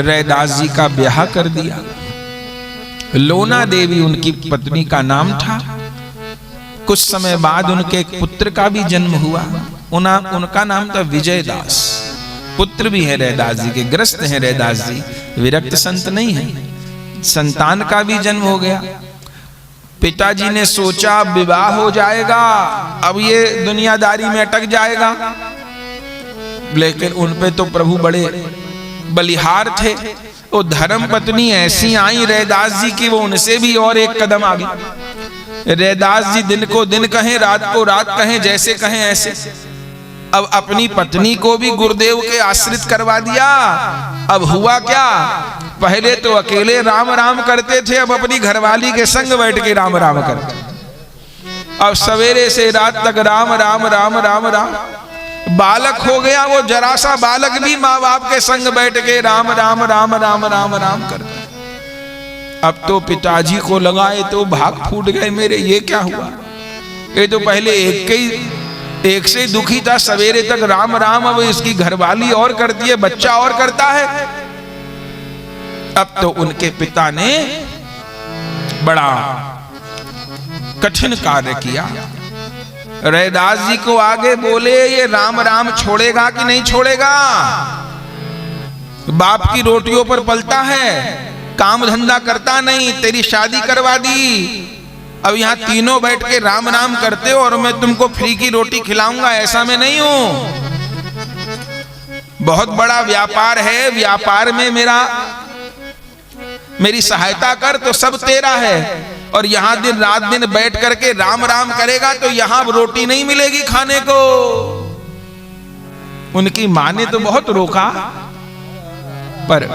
रैदास जी का ब्याह कर दिया। लोना देवी उनकी पत्नी का नाम था। कुछ समय बाद उनके एक पुत्र का भी जन्म हुआ। उनका नाम था विजयदास। पुत्र भी है रैदास जी के, ग्रस्त हैं रैदास जी, विरक्त संत नहीं है। संतान का भी जन्म हो गया। पिताजी ने सोचा विवाह हो जाएगा, अब ये दुनियादारी में अटक जाएगा, लेकिन उनपे तो प्रभु बड़े बलिहार थे। वो धर्म पत्नी ऐसी आई रैदास जी की, वो उनसे भी और एक कदम आगे। रैदास जी दिन को दिन कहें, रात को रात कहें, जैसे कहें ऐसे। अब अपनी पत्नी को भी गुरुदेव के आश्रित करवा दिया। अब हुआ क्या, पहले तो अकेले राम राम करते थे, अब अपनी घरवाली के संग बैठ के राम राम करते। अब सवेरे से रात तक राम राम राम राम राम। बालक हो गया, वो जरा सा बालक भी माँ बाप के संग बैठ के राम राम राम राम राम राम करता। अब तो पिताजी को लगाए तो भाग फूट गए मेरे, ये क्या हुआ। ये तो पहले एक से दुखी था, सवेरे तक राम राम, अब इसकी घरवाली और करती है, बच्चा और करता है। अब तो उनके पिता ने बड़ा कठिन कार्य किया। रैदास जी को आगे बोले, ये राम राम छोड़ेगा कि नहीं छोड़ेगा। बाप की रोटियों पर पलता है, काम धंधा करता नहीं, तेरी शादी करवा दी। अब यहां तीनों बैठ के राम राम करते हो और मैं तुमको फ्री की रोटी खिलाऊंगा, ऐसा मैं नहीं हूं। बहुत बड़ा व्यापार है, व्यापार में मेरी सहायता कर तो सब तेरा है। और यहां दिन रात दिन बैठ करके राम राम करेगा तो यहां रोटी नहीं मिलेगी खाने को। उनकी मां ने तो बहुत रोका, पर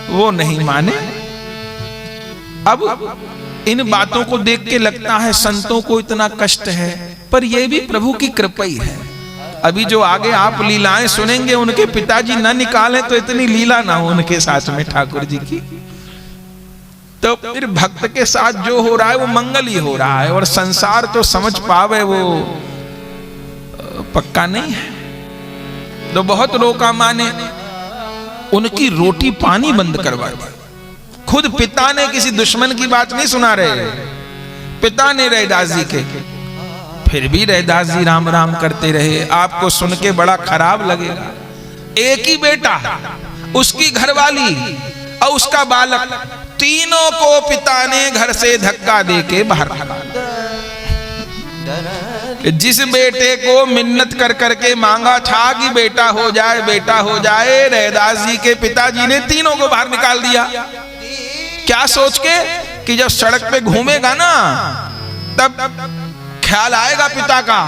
वो नहीं माने। अब इन बातों को देख के लगता है संतों को इतना कष्ट है, पर यह भी प्रभु की कृपा ही है। अभी जो आगे आप लीलाएं सुनेंगे, उनके पिताजी न निकाले तो इतनी लीला ना हो उनके साथ में ठाकुर जी की। तो फिर भक्त के साथ जो हो रहा है वो मंगल ही हो रहा है, और संसार तो समझ पावे वो पक्का नहीं है। तो बहुत रोका माने, उनकी रोटी पानी बंद करवा दी। खुद पिता ने, किसी दुश्मन की बात नहीं सुना रहे, पिता ने रैदास जी के। फिर भी रैदास जी राम राम करते रहे। आपको सुन के बड़ा खराब लगेगा। एक ही बेटा, उसकी घरवाली और उसका बालक, तीनों को पिता ने घर से धक्का देके बाहर भगा। जिस बेटे को मिन्नत कर करके मांगा था कि बेटा हो जाए, बेटा हो जाए, रैदास जी के पिताजी ने तीनों को बाहर निकाल दिया। क्या सोच के कि जब सड़क पे घूमेगा ना, तब ख्याल आएगा पिता का।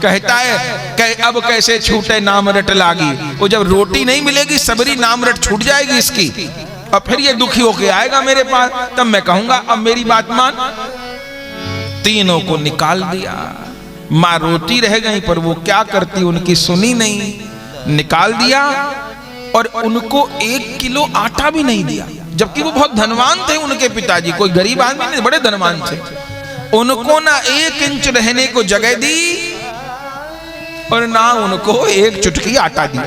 कहता है अब कैसे छूटे नाम रट लागी। वो जब रोटी नहीं मिलेगी, सबरी नाम रट छूट जाएगी इसकी, और फिर ये दुखी होके आएगा मेरे पास, तब मैं कहूंगा अब मेरी बात मान। तीनों को निकाल दिया। मां रोटी रह गई, पर वो क्या करती, उनकी सुनी नहीं। निकाल दिया और उनको 1 किलो आटा भी नहीं दिया, जबकि वो बहुत धनवान थे उनके पिताजी। कोई गरीब आदमी नहीं, बड़े धनवान थे। उनको ना 1 इंच रहने को जगह दी और ना उनको 1 चुटकी आटा दी।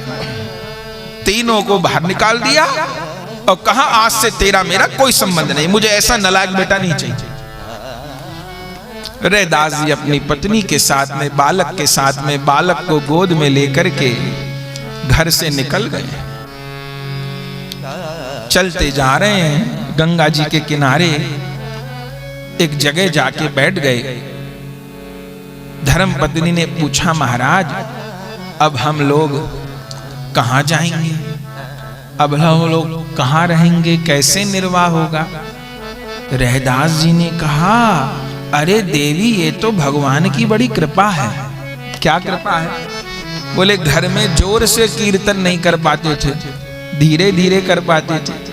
तीनों को बाहर निकाल दिया और कहा आज से तेरा मेरा कोई संबंध नहीं, मुझे ऐसा नालायक बेटा नहीं चाहिए। रैदास जी अपनी पत्नी के साथ में, बालक के साथ में, बालक को गोद में लेकर के घर से निकल गए। चलते जा रहे हैं, गंगा जी के किनारे एक जगह जाके बैठ गए। धर्म पत्नी ने पूछा, महाराज अब हम लोग कहां जाएंगे, अब हम लोग कहां रहेंगे, कैसे निर्वाह होगा। रैदास जी ने कहा, अरे देवी ये तो भगवान की बड़ी कृपा है। क्या कृपा है? बोले घर में जोर से कीर्तन नहीं कर पाते थे, धीरे धीरे कर पाते थे।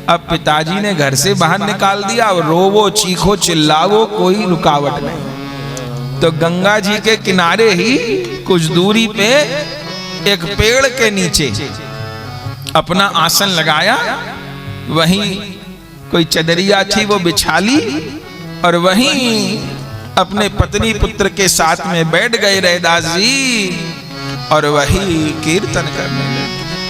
अब पिताजी ने घर से बाहर निकाल दिया, और रोवो चीखो चिल्लावो कोई रुकावट नहीं। तो गंगा जी के किनारे ही कुछ दूरी पे एक पेड़ के नीचे अपना आसन लगाया, वहीं कोई चदरिया थी वो बिछा ली, और वहीं अपने पत्नी पुत्र के साथ में बैठ गए रैदास जी, और वही कीर्तन करने लगे।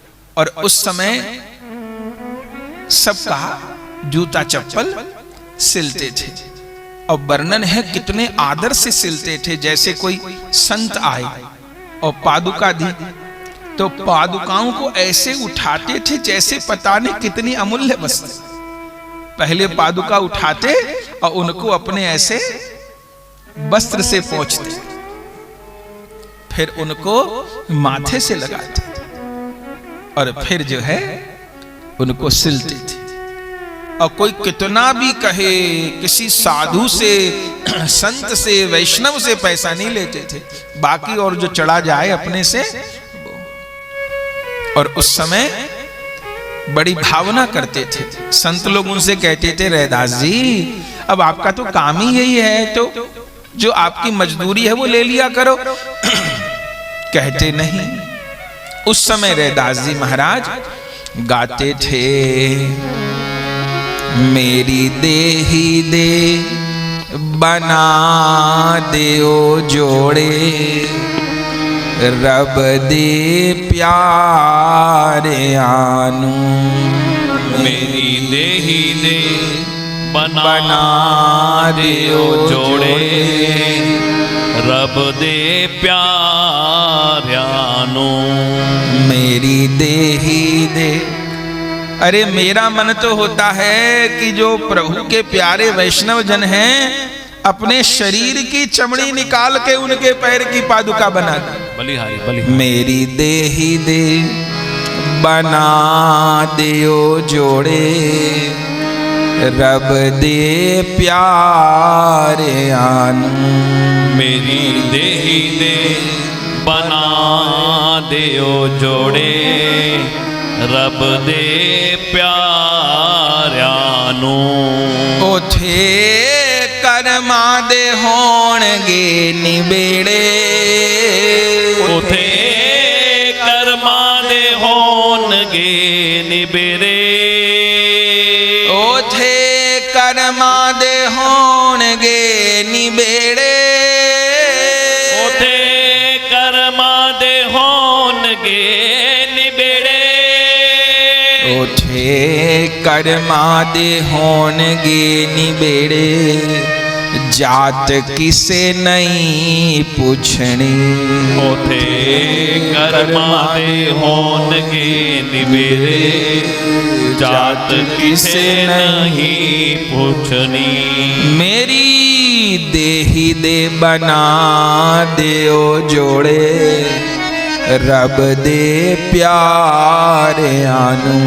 और उस समय सबका जूता चप्पल सिलते थे। और वर्णन है कितने आदर से सिलते थे, जैसे कोई संत आए और पादुका दी तो पादुकाओं को ऐसे उठाते थे जैसे पता नहीं कितनी अमूल्य वस्तु। पहले पादुका उठाते और उनको अपने ऐसे वस्त्र से पोंछते, फिर उनको माथे से लगाते और फिर जो है उनको सिलते थे। और कोई कितना भी कहे, किसी साधु से, संत से, वैष्णव से पैसा नहीं लेते थे, बाकी और जो चढ़ा जाए अपने से। और उस समय बड़ी भावना करते थे। संत लोग उनसे कहते थे, रैदास जी अब आपका तो काम ही यही है, तो जो आपकी मजदूरी है वो ले लिया करो। कहते नहीं। उस समय रैदास जी महाराज गाते थे, मेरी देही दे बना देओ जोड़े, रब दे प्यारे आनू। मेरी देही दे बना देओ जोड़े, रब दे प्यारे आनू। मेरी देही दे, अरे मेरा मन तो होता है कि जो प्रभु के प्यारे वैष्णव जन हैं अपने शरीर की चमड़ी निकाल के उनके पैर की पादुका बना दे। बलिहारी बलिहारी। मेरी देही दे बना देओ जोड़े, रब दे प्यारे आनू। मेरी देही दे बना देओ जोड़े, रब दे प्यारानू। ओथे कर्मा दे होणगे निबेड़े, ओथे कर्मा दे होणगे निबेड़े, ओथे कर्मा दे होणगे निबेड़े, ओथे कर्मा दे होणगे निबेड़े, ओथे कर्मा दे होणगे निबेड़े, जात किसे नहीं पूछनी। ओथे कर्मा दे होणगे निबेड़े, जात किसे नहीं पूछनी। मेरी देही दे बना देओ जोड़े, रब दे प्यारे आनू।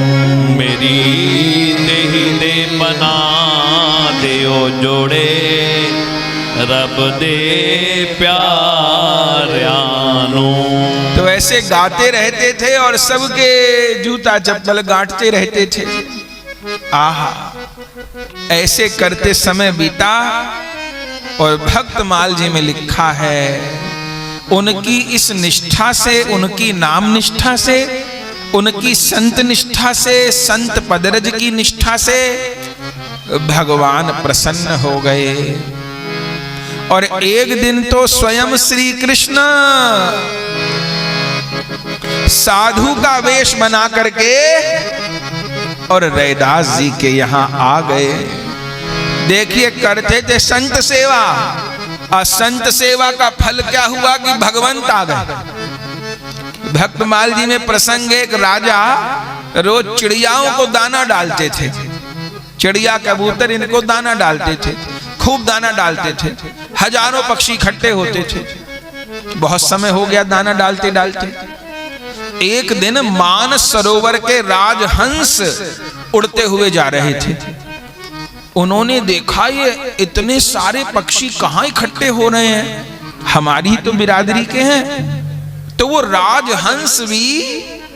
मेरी देही दे बना देओ जोड़े, रब दे प्यारे आनू। तो ऐसे गाते रहते थे और सबके जूता चप्पल गांठते रहते थे। आहा, ऐसे करते समय बीता। और भक्तमाल जी में लिखा है, उनकी इस निष्ठा से, उनकी नाम निष्ठा से, उनकी संत निष्ठा से, संत पदरज की निष्ठा से भगवान प्रसन्न हो गए। और एक दिन तो स्वयं श्री कृष्ण साधु का वेश बना करके और रैदास जी के यहां आ गए। देखिए, करते थे संत सेवा, और संत सेवा का फल क्या हुआ कि भगवंत आ गए। भक्तमाल जी में प्रसंग, एक राजा रोज चिड़ियाओं को दाना डालते थे। चिड़िया कबूतर इनको दाना डालते थे, खूब दाना डालते थे। हजारों पक्षी इकट्ठे होते थे। बहुत समय हो गया दाना डालते डालते। एक दिन मानस सरोवर के राजहंस उड़ते हुए जा रहे थे। उन्होंने देखा ये इतने सारे पक्षी कहां इकट्ठे हो रहे हैं, हमारी तो बिरादरी के हैं। तो वो राजहंस भी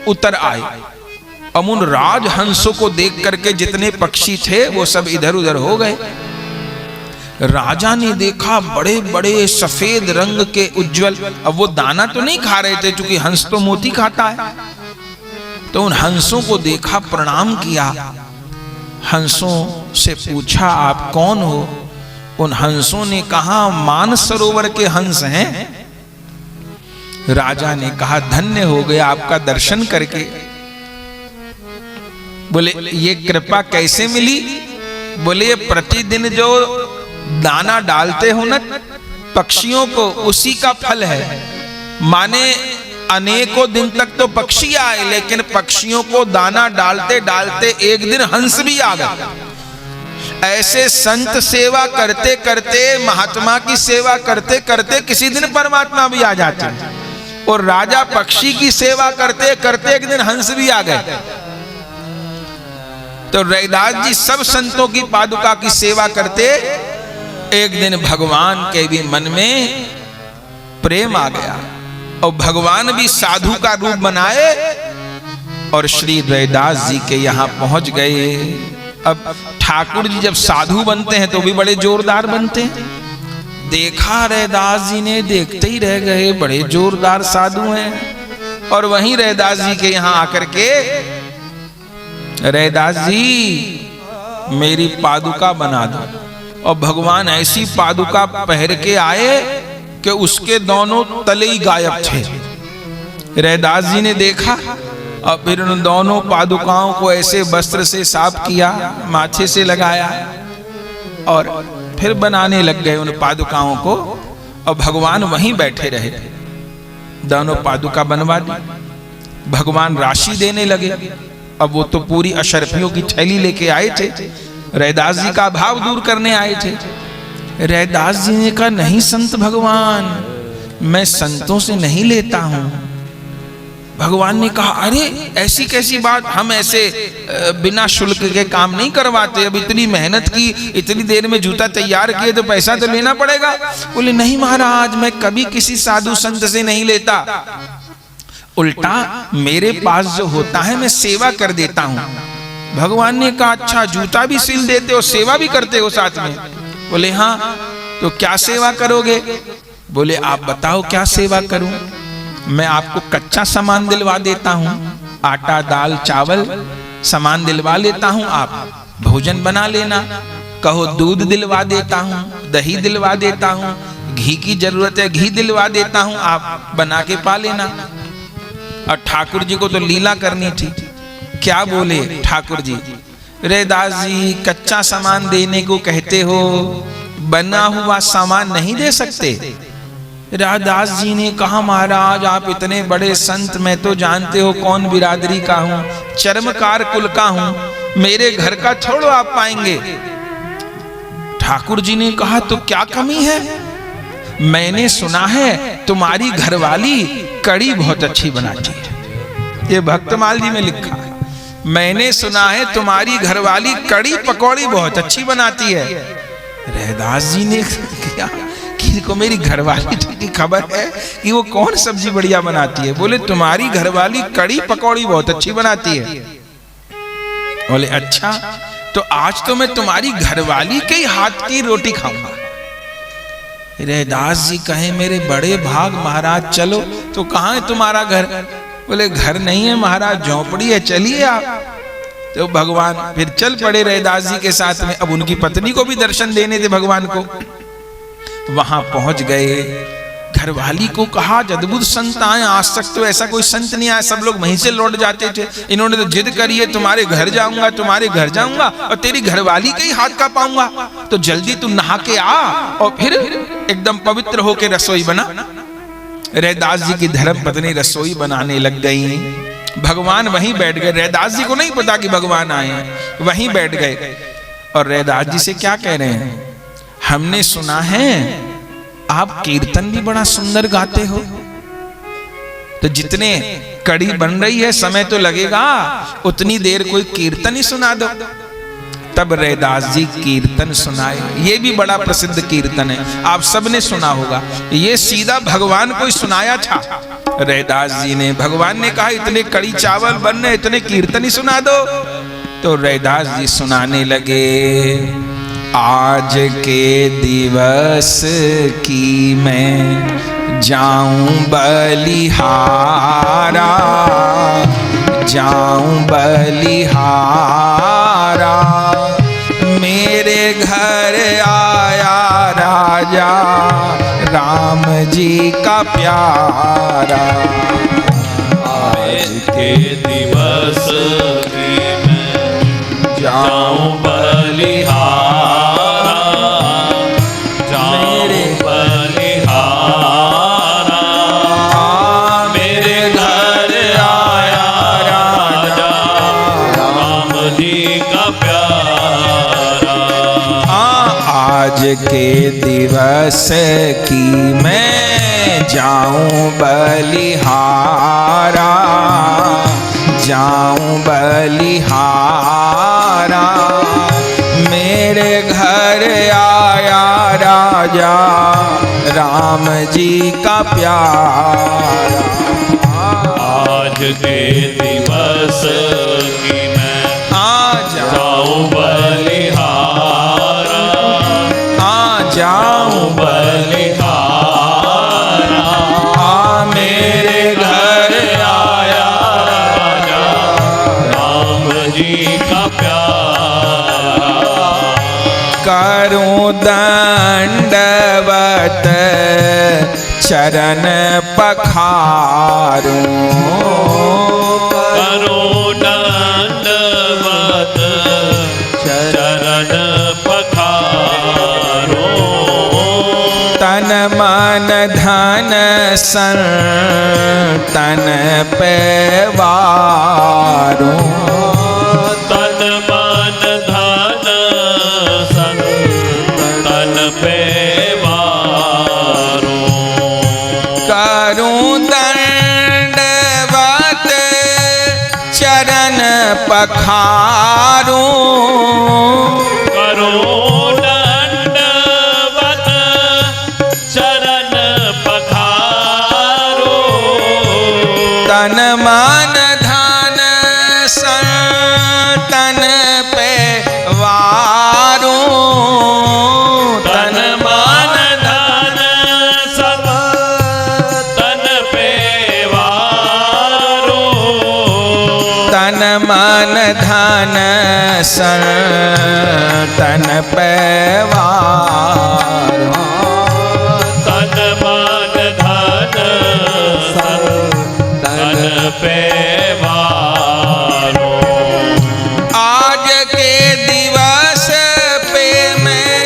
उतर आए। अब उन राजहंसों को देख करके जितने पक्षी थे वो सब इधर उधर हो गए। राजा ने देखा बड़े बड़े सफेद रंग के उज्जवल, अब वो दाना तो नहीं खा रहे थे क्योंकि हंस तो मोती खाता है। तो उन हंसों को देखा, प्रणाम किया, हंसों से पूछा आप कौन हो। उन हंसों ने कहा मानस सरोवर के हंस हैं। राजा ने कहा धन्य हो गया आपका दर्शन करके। बोले ये कृपा कैसे मिली? बोले ये प्रतिदिन जो दाना डालते हो ना पक्षियों को, उसी का फल है। माने अनेकों दिन तक तो पक्षी आए, लेकिन पक्षियों को दाना डालते डालते एक दिन हंस भी आ गए। ऐसे संत सेवा करते करते, महात्मा की सेवा करते करते किसी दिन परमात्मा भी आ जाते हैं। और राजा पक्षी की सेवा करते करते एक दिन हंस भी आ गए। तो रैदास जी सब संतों की पादुका की सेवा करते, एक दिन भगवान के भी मन में प्रेम आ गया और भगवान भी साधु का रूप बनाए और श्री रैदास जी के यहां पहुंच गए। अब ठाकुर जी जब साधु बनते हैं तो भी बड़े जोरदार बनते हैं। देखा रैदास जी ने, देखते ही रह गए, बड़े जोरदार साधु हैं। और वहीं रैदास जी के यहां आकर के, रैदास जी मेरी पादुका बना दो। और भगवान ऐसी पादुका पहन के आए कि उसके दोनों तले ही गायब थे। रैदास जी ने देखा और फिर उन दोनों पादुकाओं को ऐसे वस्त्र से साफ किया, माथे से लगाया और फिर बनाने लग गए उन पादुकाओं को। और भगवान वहीं बैठे रहे। दोनों पादुका बनवा दी। भगवान राशि देने लगे। अब वो तो पूरी अशर्फियों की थैली लेके आए थे, रैदास जी का भाव दूर करने आए थे। रैदास जी ने कहा नहीं संत भगवान, मैं संतों से नहीं लेता हूं। भगवान ने कहा अरे ऐसी कैसी बात, हम ऐसे बिना शुल्क के काम नहीं करवाते। अब इतनी मेहनत की, इतनी देर में जूता तैयार किए तो पैसा तो लेना पड़ेगा। बोले नहीं महाराज, मैं कभी किसी साधु संत से नहीं लेता, उल्टा मेरे पास जो होता है मैं सेवा कर देता हूं। भगवान ने कहा अच्छा, जूता भी सिल देते हो, सेवा भी करते हो साथ में? बोले हाँ। तो क्या सेवा करोगे? बोले आप बताओ क्या सेवा करूं? मैं आपको कच्चा सामान दिलवा देता हूं, आटा दाल चावल सामान दिलवा लेता हूं, आप भोजन बना लेना। कहो दूध दिलवा देता हूं, दही दिलवा देता हूं, घी की जरूरत है घी दिलवा देता हूं, आप बना के पा लेना। और ठाकुर जी को तो लीला करनी थी। क्या बोले ठाकुर जी? रैदास जी कच्चा सामान देने को कहते हो, बना हुआ सामान नहीं दे सकते? रैदास जी ने कहा महाराज आप इतने बड़े संत, मैं तो जानते हो कौन बिरादरी का हूं, चर्मकार कुल का हूं, मेरे घर का छोड़ो आप पाएंगे। ठाकुर जी ने कहा तो क्या कमी है? मैंने सुना है तुम्हारी घरवाली कड़ी बहुत अच्छी बनाती है। ये भक्तमाल जी में लिखा है, मैंने सुना है तुम्हारी घरवाली कड़ी पकौड़ी बहुत अच्छी बनाती है। रैदास जी ने किया कि को मेरी घरवाली की खबर है कि वो कौन सब्जी बढ़िया बनाती है? बोले तुम्हारी घरवाली कड़ी पकौड़ी बहुत अच्छी बनाती है। बोले अच्छा, तो आज तो मैं तुम्हारी घरवाली के हाथ की रोटी खाऊंगा। रैदास जी कहे मेरे बड़े भाग महाराज, चलो। तो कहाँ है तुम्हारा घर? बोले घर नहीं है महाराज, झोपड़ी है, चलिए आप। तो भगवान फिर चल पड़े रैदास जी के साथ में। अब उनकी पत्नी को भी दर्शन देने थे भगवान को। वहां पहुंच गए, घरवाली को कहा अद्भुत संत आए, आज तक तो ऐसा कोई संत नहीं आया, सब लोग वहीं से लौट जाते थे। इन्होंने तो जिद करी है तुम्हारे घर जाऊंगा, तुम्हारे घर जाऊंगा और तेरी घरवाली के ही हाथ का पाऊंगा। तो जल्दी तू नहा के आ और फिर एकदम पवित्र होके रसोई बना। रैदास जी की धर्म पत्नी रसोई बनाने लग गई। भगवान वहीं बैठ गए। रैदास जी को नहीं पता कि भगवान आए हैं, वहीं बैठ गए। और रैदास जी से क्या कह रहे हैं? हमने सुना है आप कीर्तन भी बड़ा सुंदर गाते हो, तो जितने कड़ी बन रही है समय तो लगेगा, उतनी देर कोई कीर्तन ही सुना दो। तब रैदास जी कीर्तन सुनाए। ये भी बड़ा प्रसिद्ध कीर्तन है, आप सबने सुना होगा। ये सीधा भगवान को ही सुनाया था रैदास जी ने। भगवान ने कहा इतने कड़ी चावल बन रहे, इतने कीर्तन ही सुना दो। तो रैदास जी सुनाने लगे। आज के दिवस की मैं जाऊं बलिहारा, जाऊं बलिहारा, मेरे घर आया राजा राम जी का प्यारा। आज के दिवस की मैं जाऊं बलिहारा, जाऊं बलिहारा। मेरे घर आया राजा राम जी का प्यारा। आज के दिवस की मैं जाऊं बलिहारा, जाऊं बलिहारा। मेरे घर आया राजा राम जी का प्यारा। आज के दिवस की मैं जाऊं बलिहारा, जाऊं बलिहारा। मेरे घर आया राजा राम जी का प्यारा। करूं दंडवत चरण पखारूं, करूं दंडवत चरण पखारूं। तन मन धन सन तन पे वारूं, तन मन धन सन तन पे वारूं। करूं दंडवत चरण पखारूं, करूं दंडवत चरण पखारूं। तन मन धन सन तन पे वारूं, तन मन धन सब तन पे वारूं। तन मन धन सन तन पे वारूं। तन मन धन सब तन पे वारूं। आज के दिवस पे मैं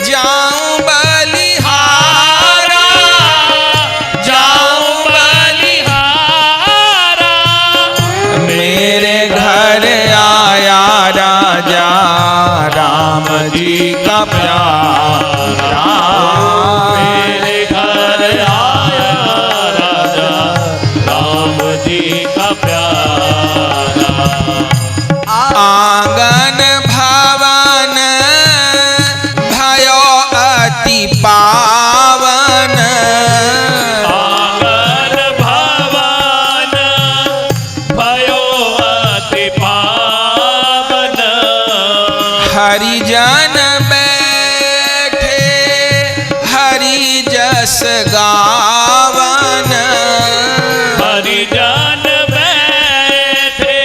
जाऊं बलिहारा, जाऊं बलिहारा। मेरे घर आया राजा राम जी का प्यारा। मेरे घर आया राजा राम जी का प्यारा। आंगन भवन भयो अति पावन, आंगन भवन भयो अति पावन। हरिजन बैठे हरि जस गावन, हरिजन बैठे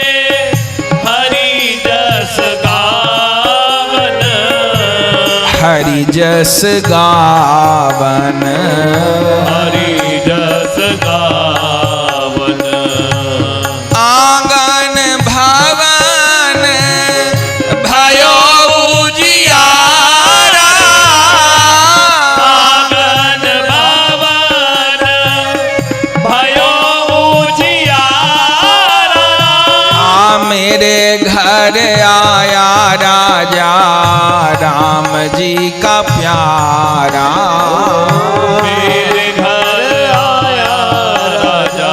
हरि जस गावन। हरि जस गावन। हरि जस गावन। आंगन भवन भयो उजियारा, आंगन भवन भयो उजियारा। मेरे घर आया राजा राम जी का प्यारा। मेरे घर आया राजा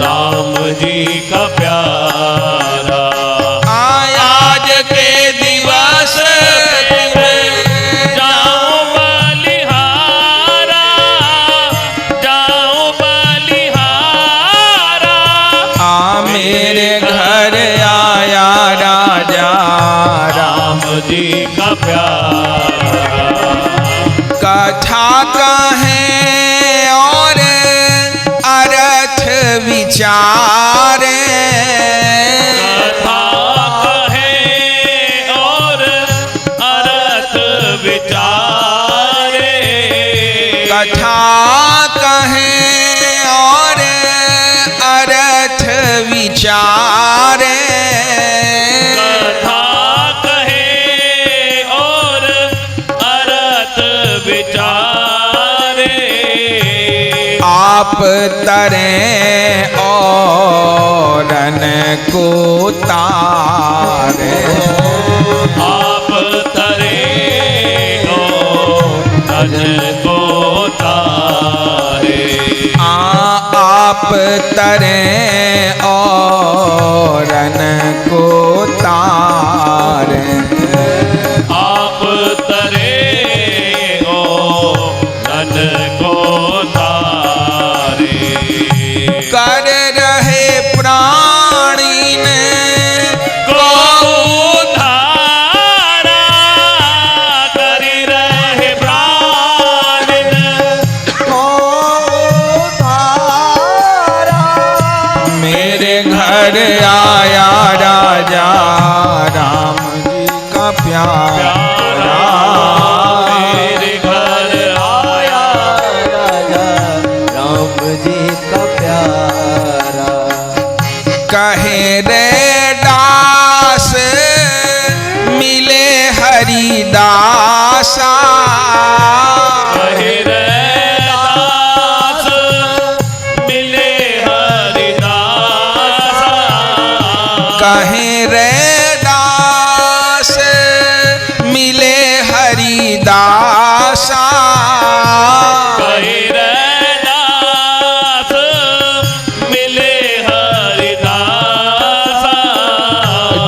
राम जी का प्यारा। आज के दिवस में जाऊं बलिहारा, जाऊं बलिहारा। मेरे घर आया राजा राम जी का प्यारा। कथा कहें और अर्थ विचारे, कथा कहें और अर्थ विचारे। कथा कहें और अर्थ विचारे। कथा आप तरें औरन को तारे, आप तरे औरन को तारे, आप तरें औरन को तारे, आप तरे औरन को तारे, कर रहे प्राणी ने को उधारा, कर रहे प्राणिन को उधारा। मेरे घर आया राजा राम जी का प्यारा, मेरे घर आया राजा राम जी का प्यारा। कहे रे दास मिले हरिदासा, कहे रे दास मिले हरिदासा, कहे रे दास मिले हरिदासा, कहे रे दास मिले हरिदासा,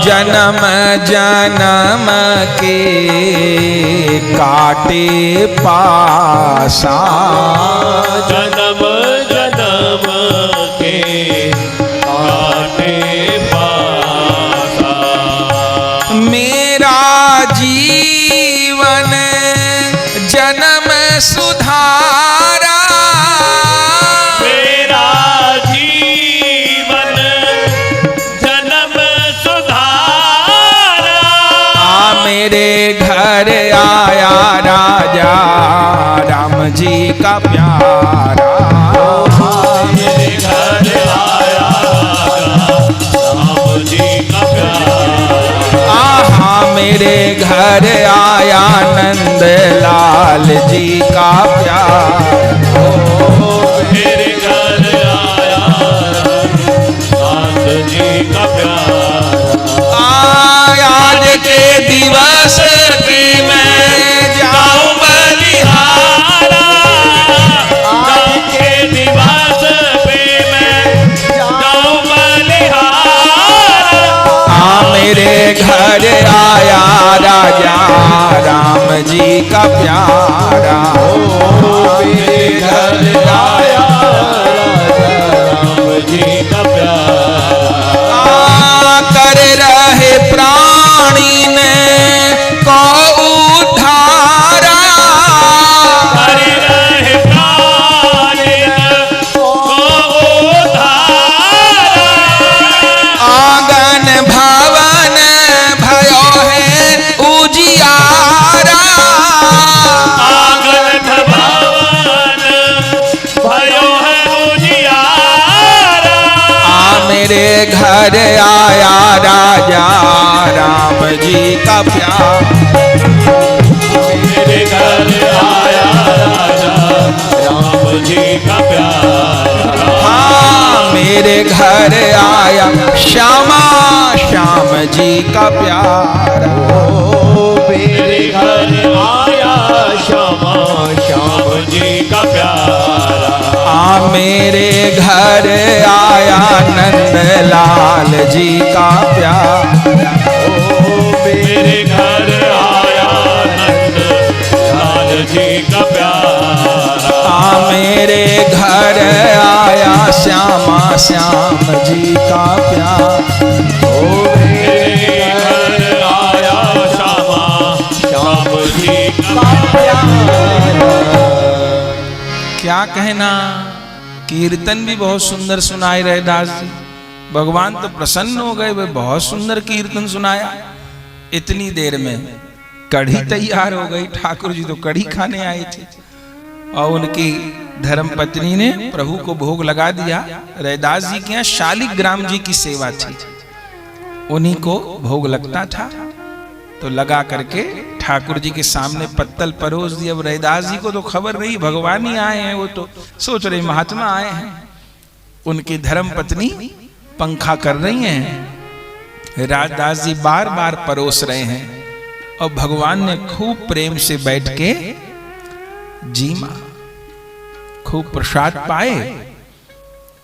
जन्म जन्म के काटे पासा, जन्म जन्म के काटे पासा, मेरा जीवन जन्म सुधारा, मेरा जीवन जन्म सुधारा, मेरे घर आया राजा राम जी का प्यारा, मेरे घर आया राम जी का प्यारा, आहा मेरे घर आया नंद लाल जी का प्यारा, मेरे घर आया नाथ जी का प्यारा, आज के दिवस की मैं जाऊं बलिहारा, आज के दिवस पे मैं जाऊं बलिहारा, मेरे घर आया राजा राम जी का प्यारा, मेरे घर आया राम जी का प्यारा, कर रहे प्राणी ने को उधारा, कर रहे प्राणिन को उधारा, आंगन भवन भयो है उजियारा, आंगन भवन भयो है उजियारा, मेरे घर आया राजा राम जी का प्यारा, मेरे घर आया राजा राम जी का प्यारा, हाँ मेरे घर आया श्यामा श्याम जी का प्यारा, मेरे घर आया श्यामा श्याम जी का प्यारा, मेरे घर आया नंद लाल जी का प्यारा, मेरे घर आया नंद लाल जी का प्यारा, मेरे घर आया श्यामा श्याम जी का प्यारा, मेरे घर आया श्यामा श्याम जी का प्यारा। क्या कहना, कीर्तन भी बहुत सुंदर सुनाए रहे दास जी, भगवान तो प्रसन्न हो गए, वे बहुत सुंदर कीर्तन सुनाया। इतनी देर में कढ़ी तैयार हो गई, ठाकुर जी तो कढ़ी खाने आए थे और उनकी धर्मपत्नी ने प्रभु को भोग लगा दिया। रैदास जी के यहाँ शालिग्राम जी की सेवा थी, उन्हीं को भोग लगता था। तो लगा करके ठाकुर जी के सामने पत्तल परोस दी। अब रैदास जी को तो खबर नहीं, भगवान ही आए हैं, वो तो सोच रहे महात्मा आए हैं। उनकी धर्म पत्नी पंखा कर रही हैं, रैदास जी बार बार परोस रहे हैं और भगवान ने खूब प्रेम से बैठ के जीमा, खूब प्रसाद पाए,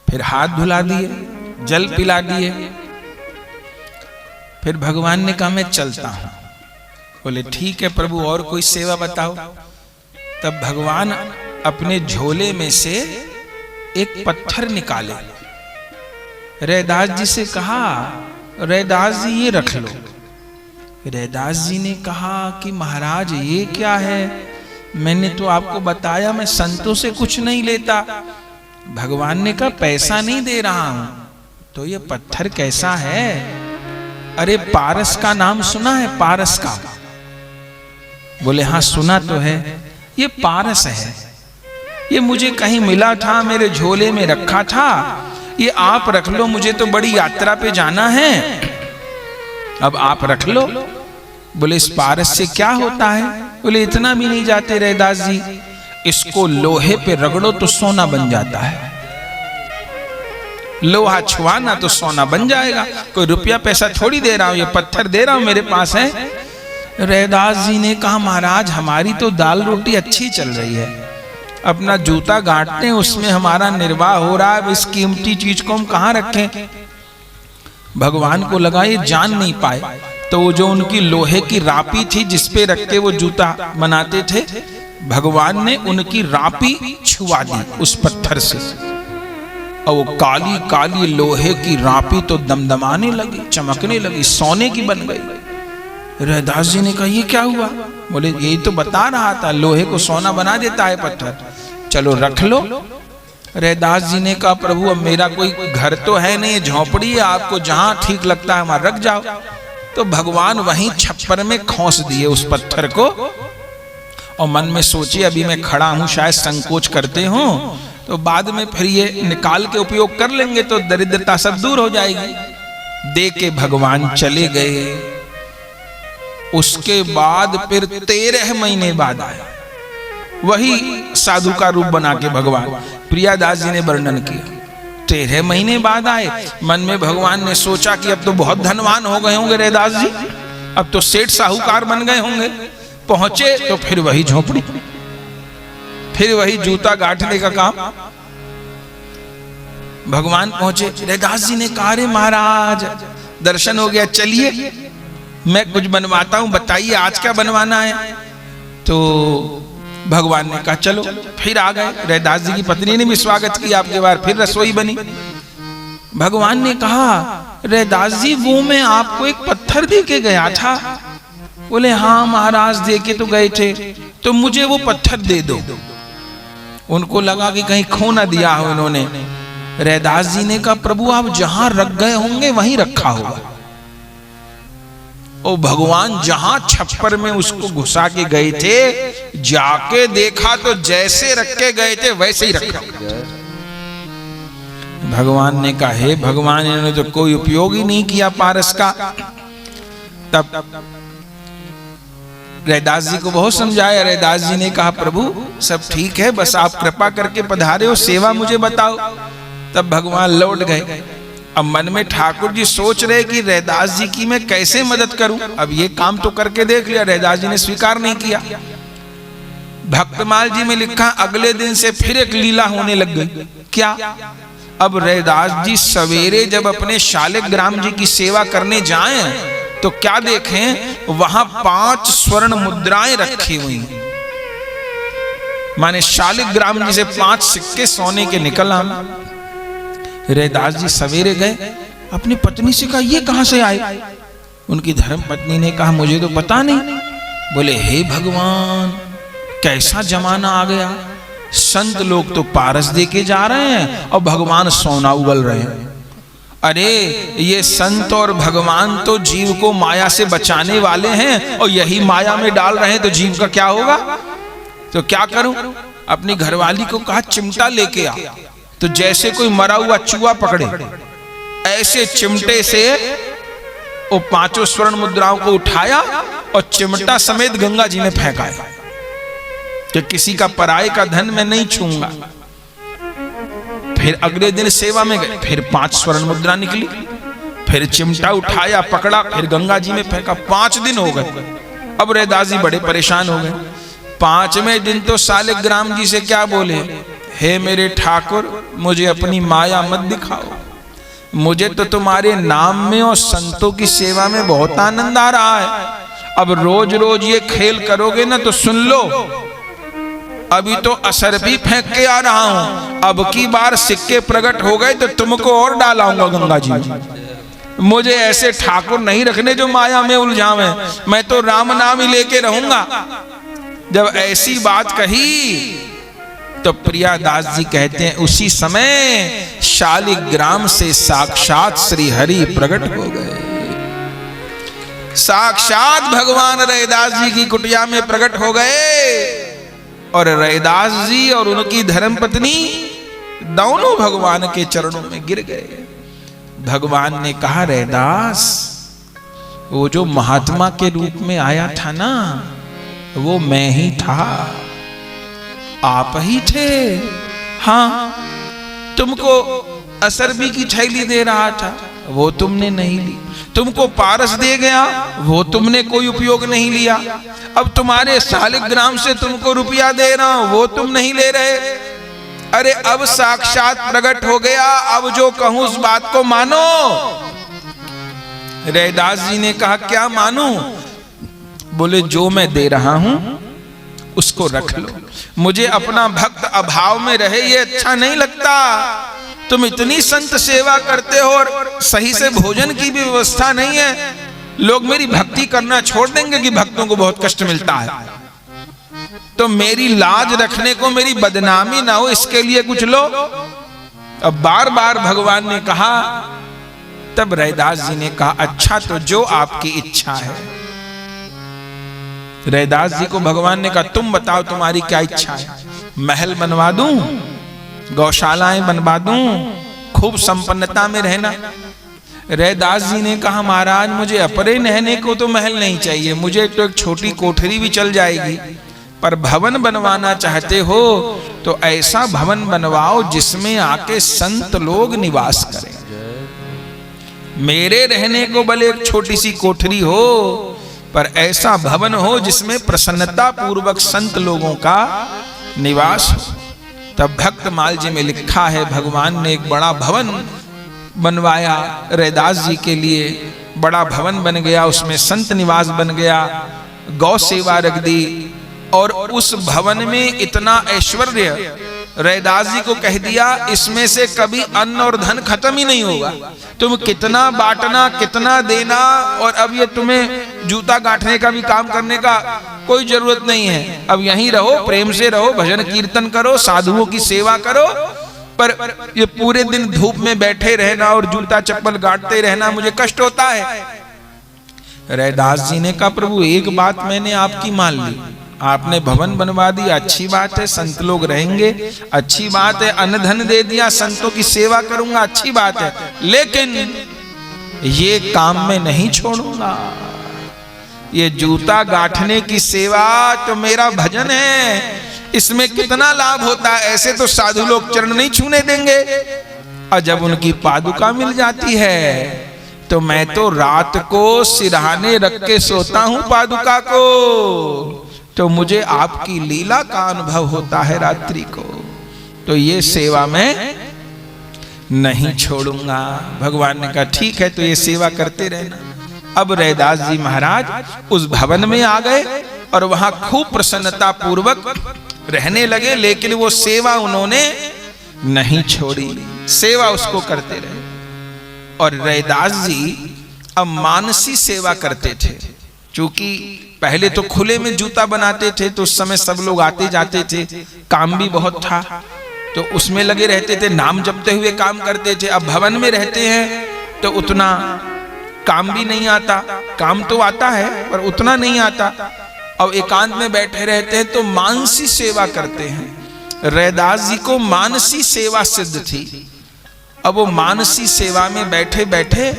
फिर हाथ धुला दिए, जल पिला दिए। फिर भगवान ने कहा मैं चलता हूं। बोले ठीक है प्रभु, और कोई सेवा बताओ। तब भगवान अपने झोले में से एक पत्थर निकाले, रैदास जी से कहा रैदास जी ये रख लो। रैदास जी ने कहा कि महाराज ये क्या है, मैंने तो आपको बताया मैं संतों से कुछ नहीं लेता। भगवान ने कहा पैसा नहीं दे रहा हूं, तो ये पत्थर कैसा है? अरे पारस का नाम सुना है? पारस का? बोले हाँ सुना तो है। ये पारस है, ये मुझे कहीं मिला था, मेरे झोले में रखा था, ये आप रख लो, मुझे तो बड़ी यात्रा पे जाना है, अब आप रख लो। बोले इस पारस से क्या होता है? बोले इतना भी नहीं जाते रैदास जी, इसको लोहे पे रगड़ो तो सोना बन जाता है, लोहा छुआना तो सोना बन जाएगा, कोई रुपया पैसा थोड़ी दे रहा हूं, ये पत्थर दे रहा हूं, मेरे पास है। रैदास जी ने कहा महाराज हमारी तो दाल रोटी अच्छी चल रही है, अपना जूता गांठते हैं, उसमें हमारा निर्वाह हो रहा है, इस कीमती चीज को हम कहां रखें? भगवान को लगा ये जान नहीं पाए, तो वो जो उनकी लोहे की रापी थी जिसपे रख के वो जूता बनाते थे, भगवान ने उनकी रापी छुआ दी उस पत्थर से, और वो काली काली लोहे की रापी तो दमदमाने लगी, चमकने लगी, सोने की बन गई। रैदास जी ने कहा ये क्या हुआ? बोले यही तो बता रहा था, लोहे को सोना बना देता है पत्थर, चलो रख लो। रैदास जी ने कहा प्रभु अब मेरा कोई घर तो है नहीं, झोपड़ी है, आपको जहां ठीक लगता है वहां रख जाओ। तो भगवान वहीं छप्पर में खोस दिए उस पत्थर को, और मन में सोचिए अभी मैं खड़ा हूं, शायद संकोच करते हो, तो बाद में फिर ये निकाल के उपयोग कर लेंगे तो दरिद्रता सब दूर हो जाएगी। दे के भगवान चले गए। उसके बाद फिर 13 महीने बाद आया, वही साधु का रूप बना के भगवान, प्रियादास जी ने वर्णन किया। 13 महीने बाद आए। मन में भगवान ने सोचा कि अब तो बहुत धनवान हो गए होंगे रैदास जी, अब तो सेठ साहूकार बन गए होंगे। पहुंचे तो फिर वही झोपड़ी, फिर वही जूता गांठने का काम। भगवान पहुंचे, रैदास जी ने कहा रे महाराज दर्शन हो गया, चलिए मैं कुछ बनवाता हूं, बताइए आज क्या बनवाना है। तो भगवान ने कहा चलो, फिर आ गए। रैदास जी की पत्नी ने भी स्वागत किया, आपके बार फिर रसोई बनी। भगवान ने कहा रैदास जी वो मैं आपको एक पत्थर दे के गया था। बोले हाँ महाराज दे के तो गए थे, तो मुझे वो पत्थर दे दो। उनको लगा कि कहीं खो ना दिया हो इन्होंने। रैदास जी ने कहा प्रभु आप जहां रख गए होंगे वहीं रखा होगा। और भगवान जहां छप्पर में उसको घुसा के गए थे, जाके देखा तो जैसे रख के गए थे वैसे ही रखा। भगवान ने कहा हे भगवान इन्होंने तो कोई उपयोग ही नहीं किया पारस का। तब रैदास जी को बहुत समझाया। रैदास जी ने कहा प्रभु सब ठीक है, बस आप कृपा करके पधारे हो, सेवा मुझे बताओ। तब भगवान लौट गए। अब मन में ठाकुर जी सोच रहे कि रैदास जी की मैं कैसे मदद करूं। अब ये काम तो करके देख लिया, रैदास जी ने स्वीकार नहीं किया। भक्तमाल जी में लिखा अगले दिन से फिर एक लीला होने लग गई। क्या? अब रैदास जी सवेरे जब अपने शालिग्राम जी की सेवा करने जाएं तो क्या देखें, वहां 5 स्वर्ण मुद्राएं रखी हुई हैं। माने शालिग्राम जी से 5 सिक्के सोने के निकल आए। रैदास जी सवेरे गए, अपनी पत्नी से कहा ये कहां से आए? उनकी धर्म पत्नी ने कहा मुझे तो पता नहीं। बोले हे भगवान कैसा जमाना आ गया, संत लोग तो पारस दे के जा रहे हैं और भगवान सोना उगल रहे हैं। अरे ये संत और भगवान तो जीव को माया से बचाने वाले हैं और यही माया में डाल रहे हैं, तो जीव का क्या होगा? तो क्या करूं? अपनी घरवाली को कहा चिमटा लेके आ। तो जैसे कोई मरा हुआ चूहा पकड़े ऐसे चिमटे से वो 5 स्वर्ण मुद्राओं को उठाया और चिमटा समेत गंगा जी में फेंकाया कि किसी का पराये का धन मैं नहीं छूंगा। फिर अगले दिन सेवा में गए, फिर 5 स्वर्ण मुद्रा निकली, फिर चिमटा उठाया, पकड़ा, फिर गंगा जी में फेंका। 5 दिन हो गए। अब रैदास जी बड़े परेशान हो गए। 5वें दिन तो शालिग्राम जी से क्या बोले, हे मेरे ठाकुर, मुझे अपनी माया मत दिखाओ, मुझे तो तुम्हारे नाम में और संतों की सेवा में बहुत आनंद आ रहा है। अब रोज रोज ये खेल करोगे ना तो सुन लो, अभी तो असर भी फेंक के आ रहा हूं, अब की बार सिक्के प्रकट हो गए तो तुमको और डालाऊंगा गंगा जी में। मुझे ऐसे ठाकुर नहीं रखने जो माया में उलझावे, मैं तो राम नाम ही लेके रहूंगा। जब ऐसी बात कही तो प्रियादास जी कहते हैं उसी समय शालिग्राम से साक्षात श्री हरि प्रकट हो गए। साक्षात भगवान रैदास जी की कुटिया में प्रकट हो गए और रैदास जी और उनकी धर्मपत्नी दोनों भगवान के चरणों में गिर गए। भगवान ने कहा, रैदास, वो जो महात्मा के रूप में आया था ना, वो मैं ही था, आप ही थे। हाँ, तुमको असरबी की थैली दे रहा था, वो तुमने नहीं ली। तुमको पारस दे गया, वो तुमने कोई उपयोग नहीं लिया। अब तुम्हारे शालिग्राम से तुमको रुपया दे रहा हूं, वो तुम नहीं ले रहे। अरे अब साक्षात प्रकट हो गया, अब जो कहूं उस बात को मानो। रैदास जी ने कहा, क्या मानूं? बोले, जो मैं दे रहा हूं उसको रख लो, मुझे अपना भक्त अभाव में रहे ये अच्छा नहीं लगता। तुम इतनी संत सेवा करते हो और सही से भोजन की भी व्यवस्था नहीं है, लोग मेरी भक्ति करना छोड़ देंगे कि भक्तों को बहुत कष्ट मिलता है। तो मेरी लाज रखने को, मेरी बदनामी ना हो, इसके लिए कुछ लो। अब बार बार भगवान ने कहा, तब रैदास जी ने कहा, अच्छा तो जो आपकी इच्छा है। रैदास जी को भगवान ने कहा, तुम बताओ तुम्हारी क्या इच्छा है? महल बनवा दूं, गौशालाएं बनवा दूं, खूब संपन्नता में रहना? रैदास जी ने कहा, महाराज, मुझे अपने रहने को तो महल नहीं चाहिए, मुझे तो एक छोटी कोठरी भी चल जाएगी, पर भवन बनवाना चाहते हो तो ऐसा भवन बनवाओ जिसमें आके संत लोग निवास करें। मेरे रहने को भले एक छोटी सी कोठरी हो, पर ऐसा भवन हो जिसमें प्रसन्नता पूर्वक संत लोगों का निवास हो। तब भक्तमाल जी में लिखा है, भगवान ने एक बड़ा भवन बनवाया रैदास जी के लिए। बड़ा भवन बन गया, उसमें संत निवास बन गया, गौ सेवा रख दी, और उस भवन में इतना ऐश्वर्य, रैदास जी को कह दिया, इसमें से कभी अन्न और धन खत्म ही नहीं होगा, तुम कितना बांटना, कितना देना, और अब ये तुम्हें जूता गांठने का भी काम करने का कोई जरूरत नहीं है। अब यहीं रहो, प्रेम से रहो, भजन कीर्तन करो, साधुओं की सेवा करो, पर ये पूरे दिन धूप में बैठे रहना और जूता चप्पल गांठते रहना मुझे कष्ट होता है। रैदास जी ने कहा, प्रभु एक बात मैंने आपकी मान ली, आपने भवन बनवा दिया, अच्छी बात है, संत लोग रहेंगे, अच्छी बात है, अन्न धन दे दिया, संतों की सेवा करूंगा, अच्छी बात है, लेकिन ये काम मैं नहीं छोड़ूंगा। ये जूता गांठने की सेवा तो मेरा भजन है, इसमें कितना लाभ होता है, ऐसे तो साधु लोग चरण नहीं छूने देंगे। और जब उनकी पादुका मिल जाती है तो मैं तो रात को सिरहाने रख के सोता हूं पादुका को, तो मुझे आपकी लीला का अनुभव होता है रात्रि को, तो ये सेवा मैं नहीं छोड़ूंगा। भगवान ने कहा, ठीक है, तो ये सेवा करते रहना। अब रैदास जी महाराज उस भवन में आ गए और वहां खूब प्रसन्नता पूर्वक रहने लगे, लेकिन वो सेवा उन्होंने नहीं छोड़ी, सेवा उसको करते रहे। और रैदास जी अब मानसी सेवा करते थे, क्योंकि पहले तो खुले में जूता बनाते थे, तो उस समय सब लोग आते जाते थे, काम भी बहुत था, तो उसमें लगे रहते थे, नाम जपते हुए काम करते थे। अब भवन में रहते हैं तो उतना काम भी नहीं आता, काम तो आता है पर उतना नहीं आता। अब एकांत में बैठे रहते हैं तो मानसी सेवा करते हैं। रैदास जी को मानसी सेवा सिद्ध थी। अब वो मानसी सेवा में बैठे बैठे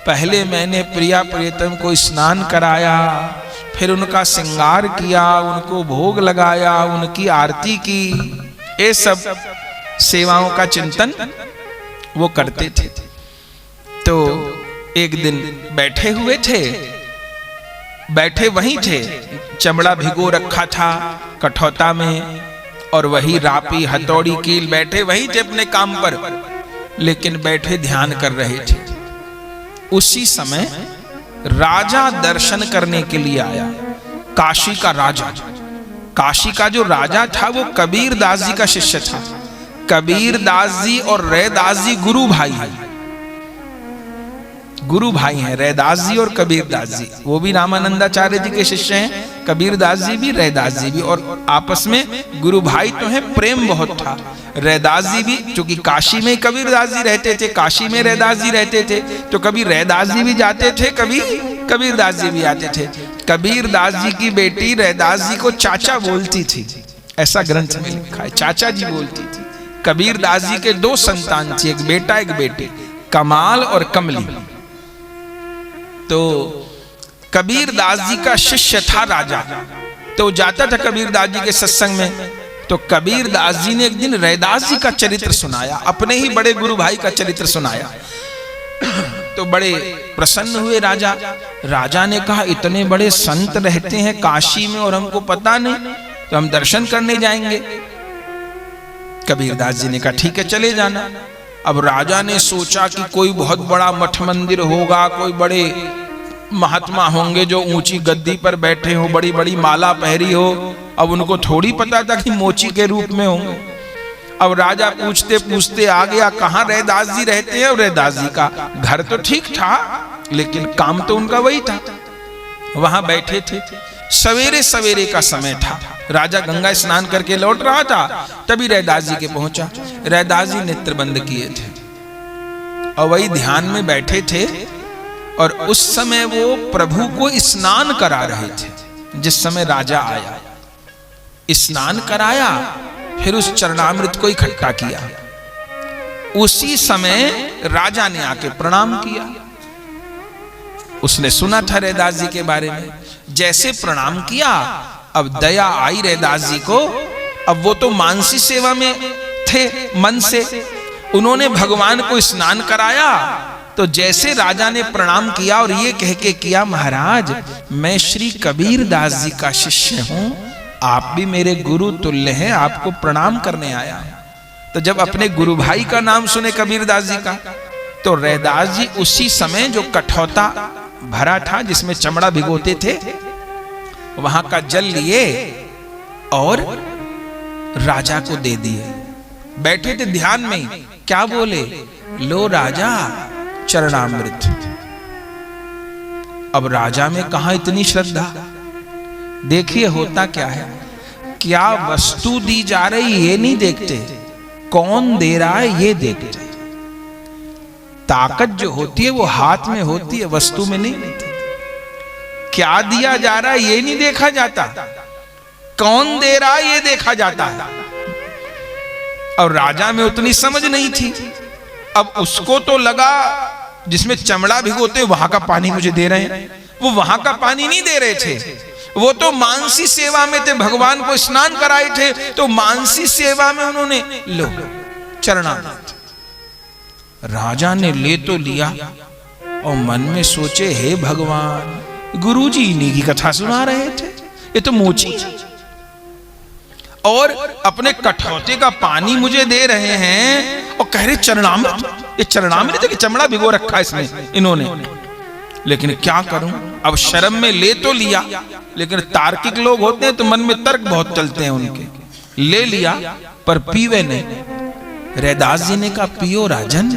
पहले मैंने प्रिया प्रियतम को स्नान कराया, फिर उनका श्रृंगार किया, उनको भोग लगाया, उनकी आरती की। ये सब सेवाओं का चिंतन वो करते थे। तो एक दिन बैठे हुए थे, बैठे वहीं थे, चमड़ा भिगो रखा था कठौता में, और वही रापी हथौड़ी कील बैठे वहीं थे अपने काम पर, लेकिन बैठे ध्यान कर रहे थे। उसी समय राजा दर्शन करने के लिए आया। काशी का राजा, काशी का जो राजा था वो कबीर दास जी का शिष्य था। कबीर दास जी और रैदास जी गुरु भाई हैं, गुरु भाई हैं रैदास जी और कबीर दास जी। वो भी रामानंदाचार्य जी के शिष्य हैं, कबीर दास जी भी रैदास जी भी, और आपस में गुरु भाई तो हैं, प्रेम बहुत था। रैदास जी भी, चूंकि काशी में कबीर दास जी रहते थे, काशी में रैदास जी रहते थे, तो कभी रैदास जी भी जाते थे, कभी कबीर दास जी भी आते थे। कबीर दास जी की बेटी रैदास जी को चाचा बोलती थी, ऐसा ग्रंथ में लिखा है, चाचा जी बोलती थी। कबीर दास जी के 2 संतान थी, एक बेटा एक बेटी, कमाल और कमली। तो कबीर दास जी का शिष्य था राजा, तो जाता था कबीर दास जी के सत्संग में। तो कबीर दास जी ने एक दिन रैदास जी का चरित्र सुनाया, अपने ही बड़े गुरु भाई का चरित्र सुनाया। तो बड़े प्रसन्न हुए राजा। राजा ने कहा, इतने बड़े संत रहते हैं काशी में और हमको पता नहीं, तो हम दर्शन करने जाएंगे। कबीर दास जी ने कहा, ठीक है चले जाना। अब राजा ने सोचा कि कोई बहुत बड़ा मठ मंदिर होगा, कोई बड़े महात्मा होंगे जो ऊंची गद्दी पर बैठे हो, बड़ी बड़ी माला पहरी हो। अब उनको थोड़ी पता था कि मोची के रूप में होंगे। अब राजा पूछते पूछते आ गया, कहाँ रैदास जी रहते हैं। और रैदास जी का घर तो ठीक था, लेकिन काम तो उनका वही था, वहां बैठे थे। सवेरे सवेरे का समय था, राजा गंगा स्नान करके लौट रहा था, तभी रैदास जी के पहुंचा। रैदास जी नेत्र बंद किए थे और वही ध्यान में बैठे थे, और उस समय वो प्रभु को स्नान करा रहे थे। जिस समय राजा आया, स्नान कराया, फिर उस चरणामृत को इकट्ठा किया। उसी समय राजा ने आके प्रणाम किया। उसने सुना था रैदास जी के बारे में, जैसे प्रणाम किया, अब दया आई रैदास जी को। अब वो तो मानसी सेवा में थे मन से, उन्होंने भगवान को स्नान कराया। तो जैसे राजा ने प्रणाम किया और ये कह के किया, महाराज मैं श्री कबीर दास जी का शिष्य हूं, आप भी मेरे गुरु तुल्य हैं, आपको प्रणाम करने आया। तो जब अपने गुरु भाई का नाम सुने कबीर दास जी का, तो रैदास जी उसी समय जो कठौता भरा था जिसमें चमड़ा भिगोते थे, वहां का जल लिए और राजा को दे दिए। बैठे थे ध्यान में, क्या बोले, लो राजा चरणामृत। अब राजा में कहां इतनी श्रद्धा। देखिए होता क्या है, क्या वस्तु दी जा रही ये नहीं देखते, कौन दे रहा है ये देखते। ताकत जो होती है वो हाथ में होती है, वस्तु में नहीं होती। क्या दिया जा रहा है ये नहीं देखा जाता, कौन दे रहा है ये देखा जाता है। और राजा में उतनी समझ नहीं थी। अब उसको तो लगा जिसमें चमड़ा भिगोते वहां का पानी मुझे दे रहे हैं, वो वहां का पानी नहीं दे रहे थे, वो तो मानसी सेवा में थे, भगवान को स्नान कराए थे, तो मानसी सेवा में उन्होंने लो चरणामृत। राजा ने ले तो लिया और मन में सोचे, हे भगवान, गुरुजी इन्हीं की कथा सुना रहे थे, ये तो मोची, और अपने कठौते का पानी मुझे दे रहे हैं और कह रहे चरणामृत। ये चरणामृत कि चमड़ा भिगो रखा है इसमें इन्होंने। लेकिन क्या करूं, अब शर्म में ले तो लिया, लेकिन तार्किक लोग होते हैं तो मन में तर्क बहुत चलते हैं उनके। ले लिया पर पीवे नहीं। रैदास जी ने कहा, पियो राजन,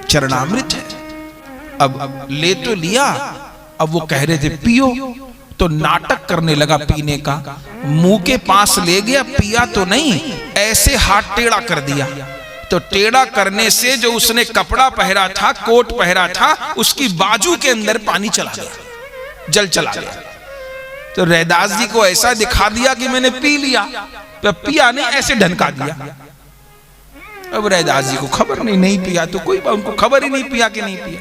चरणामृत है। अब ले तो लिया, अब वो कह रहे थे पियो, तो नाटक करने लगा पीने का। मुंह के पास ले गया, पिया तो नहीं, ऐसे हाथ टेढ़ा कर दिया। तो टेढ़ा करने से जो उसने कपड़ा पहरा था, कोट पहरा था, उसकी बाजू के अंदर पानी चला गया, जल चला गया। तो रैदास जी को ऐसा दिखा दिया कि मैंने पी लिया, तो पिया नहीं, ऐसे ढनका दिया। अब रैदास जी को खबर नहीं पिया तो कोई, उनको खबर ही नहीं पिया कि नहीं पिया।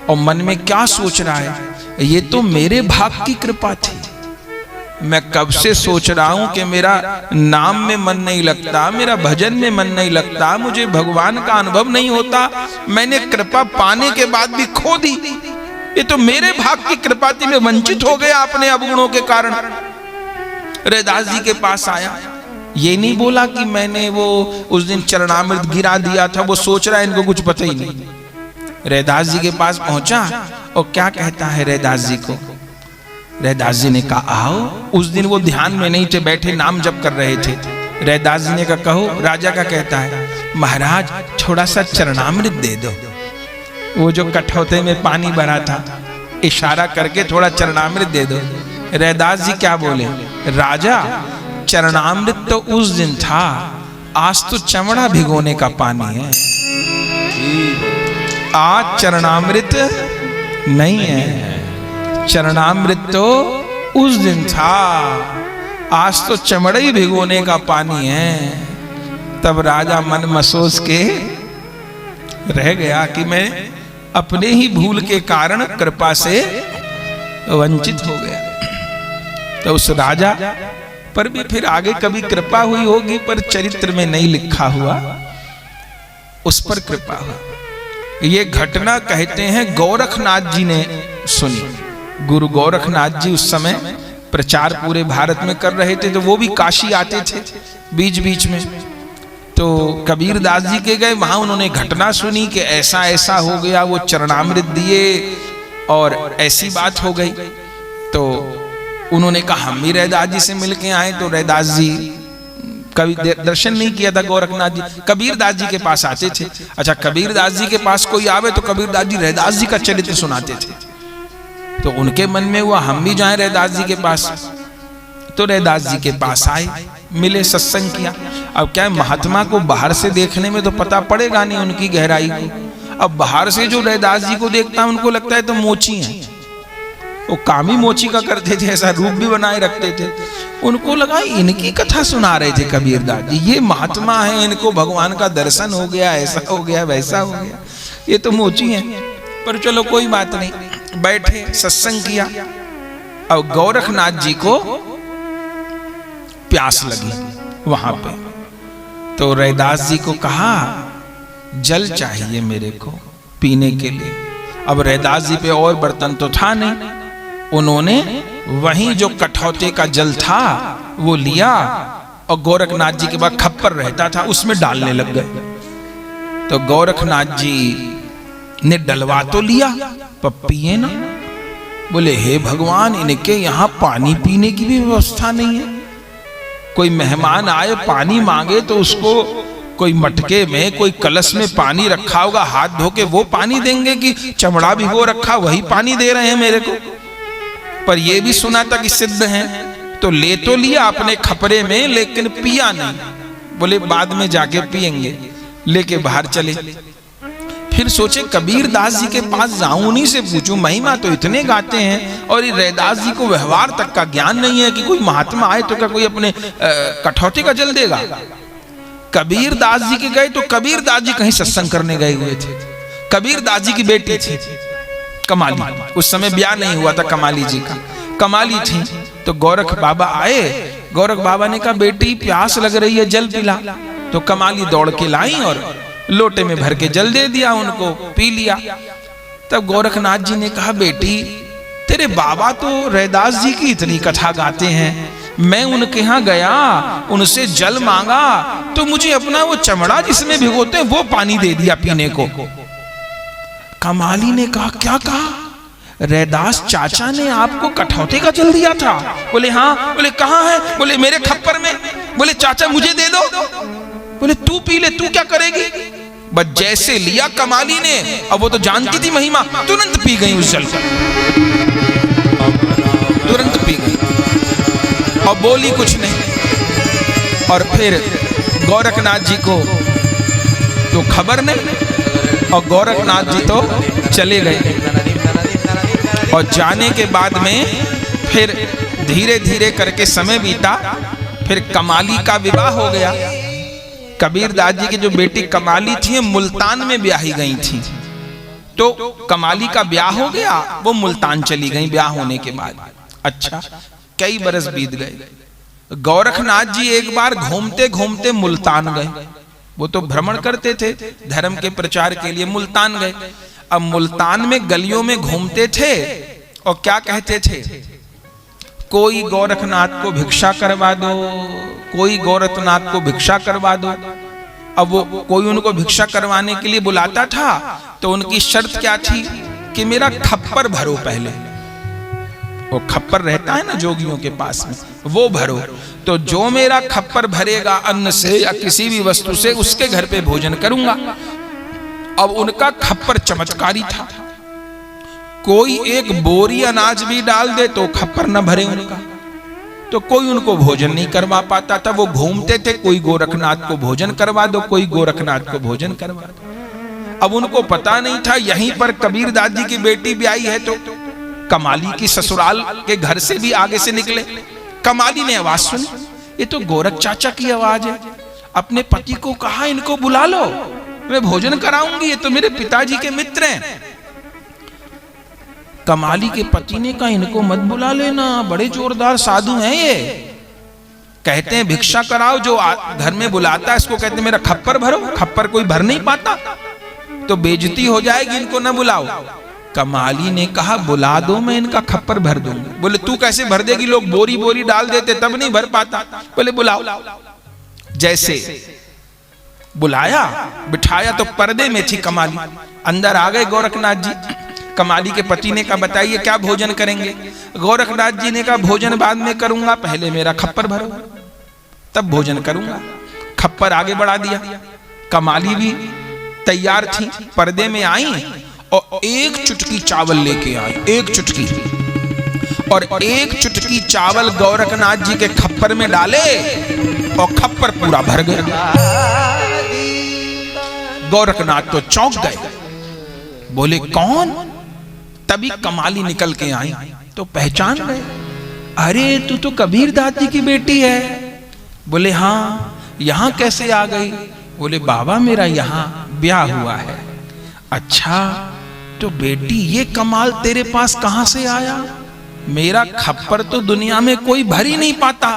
और मन में क्या सोच रहा है, ये तो मेरे भाग की कृपा थी। मैं कब से सोच रहा हूं कि मेरा नाम में मन नहीं लगता, मेरा भजन में मन नहीं लगता, मुझे भगवान का अनुभव नहीं होता, मैंने कृपा पाने के बाद भी खो दी। ये तो मेरे भाग की कृपा थी, मैं वंचित हो गया अपने अवगुणों के कारण। रैदास जी के पास आया, ये नहीं बोला कि मैंने वो उस दिन चरणामृत गिरा दिया था, वो सोच रहा है इनको कुछ पता ही नहीं। रैदास जी के पास पहुंचा और क्या कहता है रैदास जी को? रैदास जी ने कहा आओ। उस दिन वो ध्यान में नहीं थे, बैठे नाम जप कर रहे थे। रैदास जी ने कहा कहो। राजा का कहता है महाराज थोड़ा सा चरणामृत दे दो। वो जो कठौते में पानी भरा था, इशारा करके थोड़ा चरणामृत दे दो। रैदास जी क्या बोले? राजा चरणामृत तो उस दिन था, आज तो चमड़ा भिगोने का पानी है, आज चरणामृत नहीं है। चरणामृत तो उस दिन था, आज तो चमड़ा ही भिगोने का पानी है। तब राजा मन मसोस के रह गया कि मैं अपने ही भूल के कारण कृपा से वंचित हो गया। तो उस राजा पर भी फिर आगे कभी कृपा हुई होगी, पर चरित्र में नहीं लिखा हुआ, उस पर कृपा हुई। ये घटना कहते हैं गोरखनाथ जी ने सुनी। गुरु गोरखनाथ जी उस समय प्रचार पूरे भारत में कर रहे थे, तो वो भी काशी आते थे बीच बीच में। तो कबीर दास जी के गए, वहां उन्होंने घटना सुनी कि ऐसा ऐसा हो गया, वो चरणामृत दिए और ऐसी बात हो गई। तो उन्होंने कहा हम भी रैदास जी से मिलके आए। तो रैदास जी कभी दर्शन नहीं किया था गोरखनाथ जी, कबीर दास जी के पास आते थे। अच्छा, कबीर दास जी के पास कोई आवे तो कबीर दास जी रैदास जी का चरित्र सुनाते थे। तो उनके मन में हुआ हम भी जाएं रैदास जी के पास। तो रैदास जी के पास आए, मिले, सत्संग किया। अब क्या है, महात्मा को बाहर से देखने में तो पता पड़ेगा नहीं उनकी गहराई को। अब बाहर से जो रैदास जी को देखता है उनको लगता है तो मोची हैं, वो कामी मोची का करते थे, ऐसा रूप भी बनाए रखते थे। उनको लगा इनकी कथा सुना रहे थे कबीर दास जी, ये महात्मा है, इनको भगवान का दर्शन हो गया, ऐसा हो गया, वैसा हो गया, ये तो मोची हैं। पर चलो कोई बात नहीं, बैठे सत्संग किया। अब गोरखनाथ जी को प्यास लगी वहां पे, तो रैदास जी को कहा जल चाहिए मेरे को पीने के लिए। अब रैदास जी पे और बर्तन तो था नहीं, उन्होंने वहीं जो कठौते का जल था वो लिया और गोरखनाथ जी के पास खप्पर रहता था उसमें डालने लग गए। तो गोरखनाथ जी ने डलवा तो लिया पर पिए ना। बोले हे भगवान, इनके यहाँ पानी पीने की भी व्यवस्था नहीं है। कोई मेहमान आए पानी मांगे तो उसको कोई मटके में, कोई कलश में पानी रखा होगा, हाथ धो के वो पानी देंगे कि चमड़ा भिगो रखा वही पानी दे रहे हैं मेरे को। पर ये भी सुना था कि सिद्ध हैं, तो ले तो लिया अपने खपरे में, लेकिन पिया नहीं। बोले बाद में जाके पिएंगे, लेके बाहर चले। फिर सोचे कबीर दास जी के पास जाऊं, उन्हीं से पूछूं, महिमा तो इतने गाते हैं और ये रैदास जी को व्यवहार तक का ज्ञान नहीं है कि कोई महात्मा आए तो क्या कोई अपने कठौती का जल देगा। कबीर दास जी के गए तो कबीर दास जी कहीं सत्संग करने गए हुए थे। कबीर दास जी की बेटी थी कमाली, उस समय ब्याह नहीं हुआ था कमाली जी का, कमाली थी। तो गोरख बाबा आए, गोरख बाबा ने कहा बेटी प्यास लग रही है, जल पिला। तो कमाली दौड़ के लाई और लोटे में भर के जल दे दिया उनको, पी लिया। तब गोरखनाथ जी ने कहा बेटी तेरे बाबा तो रैदास जी की इतनी कथा गाते हैं, मैं उनके यहाँ गया, उनसे जल मांगा तो मुझे अपना वो चमड़ा जिसमें भिगोते हैं वो पानी दे दिया पीने को। कमाली ने कहा क्या कहा? रैदास चाचा ने आपको कठौते का जल दिया था? बोले हाँ। बोले कहाँ है? बोले मेरे खप्पर में। बोले चाचा मुझे दे दो। बोले तू पी ले, तू क्या करेगी? बस जैसे लिया कमाली ने, अब वो तो जानती थी महिमा, तुरंत पी गई उस जल को, तुरंत पी गई और बोली कुछ नहीं। और फिर गोरखनाथ जी को तो खबर नहीं और गोरखनाथ जी तो चले गए। और जाने के बाद में फिर धीरे धीरे करके समय बीता, फिर कमाली का विवाह हो गया। कबीर दास जी की जो बेटी कमाली थी मुल्तान में ब्याही गई थी। तो कमाली का ब्याह हो गया, वो मुल्तान चली गई ब्याह होने के बाद। अच्छा, कई बरस बीत गए। गोरखनाथ जी एक बार घूमते घूमते मुल्तान गए। वो तो भ्रमण करते थे धर्म के प्रचार के लिए, मुल्तान गए। अब मुल्तान में गलियों में घूमते थे और क्या कहते थे, कोई गोरखनाथ को भिक्षा करवा दो, कोई गोरखनाथ को भिक्षा करवा दो। अब वो कोई उनको भिक्षा करवाने के लिए बुलाता था तो उनकी शर्त क्या थी कि मेरा खप्पर भरो पहले। वो खप्पर रहता है ना जोगियों के पास में, वो भरो। तो जो मेरा खप्पर भरेगा अन्न से या किसी भी वस्तु से, उसके घर पे भोजन करूंगा। अब उनका खप्पर चमत्कारी था, कोई एक बोरी अनाज भी डाल दे तो खप्पर न भरे उनका, तो कोई उनको भोजन नहीं करवा पाता था। वो घूमते थे, कोई गोरखनाथ को भोजन करवा दो, कोई गोरखनाथ को भोजन करवा दो। अब उनको पता नहीं था यहीं पर कबीरदास जी की बेटी भी आई है, तो कमाली की ससुराल के घर से भी आगे से निकले। कमाली ने आवाज सुनी, ये तो गोरख चाचा की आवाज है। अपने पति को कहा इनको बुला लो, मैं भोजन कराऊंगी, ये तो मेरे पिताजी के मित्र हैं। कमाली के पति ने कहा इनको मत बुला लेना, बड़े जोरदार साधु हैं ये। कहते हैं भिक्षा कराओ, जो घर में बुलाता है इसको कहते हैं मेरा खप्पर भरो। खप्पर कोई भर नहीं पाता तो बेइज्जती हो जाएगी, इनको न बुलाओ। कमाली ने कहा बुला दो, मैं इनका खप्पर भर दूंगा। बोले तू कैसे भर देगी, लोग बोरी बोरी डाल देते तब नहीं भर पाता। बोले बुलाओ। जैसे बुलाया, बिठाया तो पर्दे में थी कमाली। अंदर आ गए गोरखनाथ जी। कमाली के पति ने कहा बताइए क्या भोजन करेंगे। गोरखनाथ जी ने कहा भोजन बाद में करूंगा, पहले मेरा खप्पर भरो तब भोजन करूंगा। खप्पर आगे बढ़ा दिया। कमाली भी तैयार थी, पर्दे में आई और एक चुटकी चावल लेके आई, एक चुटकी, और एक चुटकी चावल गोरखनाथ जी के खप्पर में डाले और खप्पर पूरा भर गया। गोरखनाथ तो चौंक गए, बोले कौन। तभी कमाली निकल के आई तो पहचान गए, अरे तू तो कबीरदास जी की बेटी है। बोले हाँ, यहां कैसे आ गई। बोले बाबा मेरा यहां ब्याह हुआ है। अच्छा, तो बेटी ये कमाल तेरे पास कहां से आया, मेरा खप्पर तो दुनिया में कोई भर ही नहीं पाता,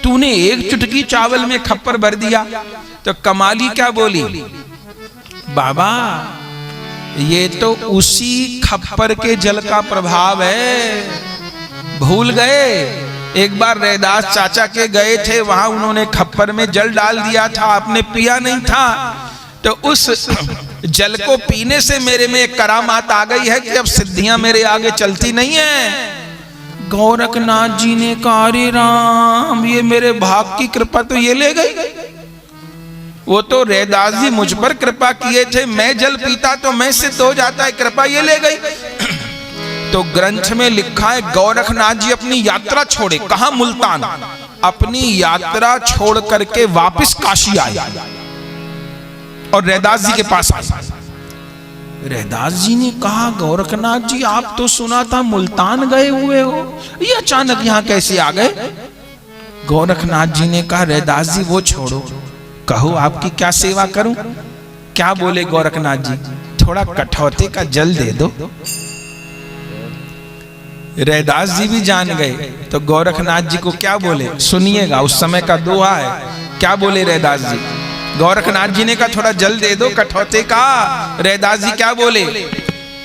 तूने एक चुटकी चावल में खप्पर भर दिया। तो कमाली क्या बोली, बाबा ये तो उसी खप्पर के जल का प्रभाव है, भूल गए। एक बार रैदास चाचा के गए थे, वहां उन्होंने खप्पर में जल डाल दिया था, आपने पिया नहीं था, तो उस जल को पीने से मेरे में एक करामात आ गई है कि अब सिद्धियां मेरे आगे चलती नहीं है। गोरखनाथ जी ने कहा अरे राम, ये मेरे भाग की कृपा तो ये ले गई। वो तो रैदास जी मुझ पर कृपा किए थे, मैं जल पीता तो मैं सिद्ध हो जाता है, कृपा ये ले गई। तो ग्रंथ में लिखा है गोरखनाथ जी अपनी यात्रा छोड़े, कहां, मुल्तान, अपनी यात्रा छोड़ करके वापस काशी आए और रैदास जी के पास आए। रैदास जी ने कहा गोरखनाथ जी आप तो सुना था मुल्तान गए हुए हो, ये अचानक यहां कैसे आ गए। गोरखनाथ जी ने कहा रैदास जी वो छोड़ो, कहो आपकी क्या सेवा करूं। क्या बोले गोरखनाथ जी, थोड़ा कठौते का जल दे दो। रैदास जी भी जान गए तो गोरखनाथ जी को क्या बोले, सुनिएगा, उस समय का दोहा है। क्या बोले रैदास जी, गोरखनाथ जी ने कहा थोड़ा जल दे दो कठौते का। रैदास जी क्या बोले,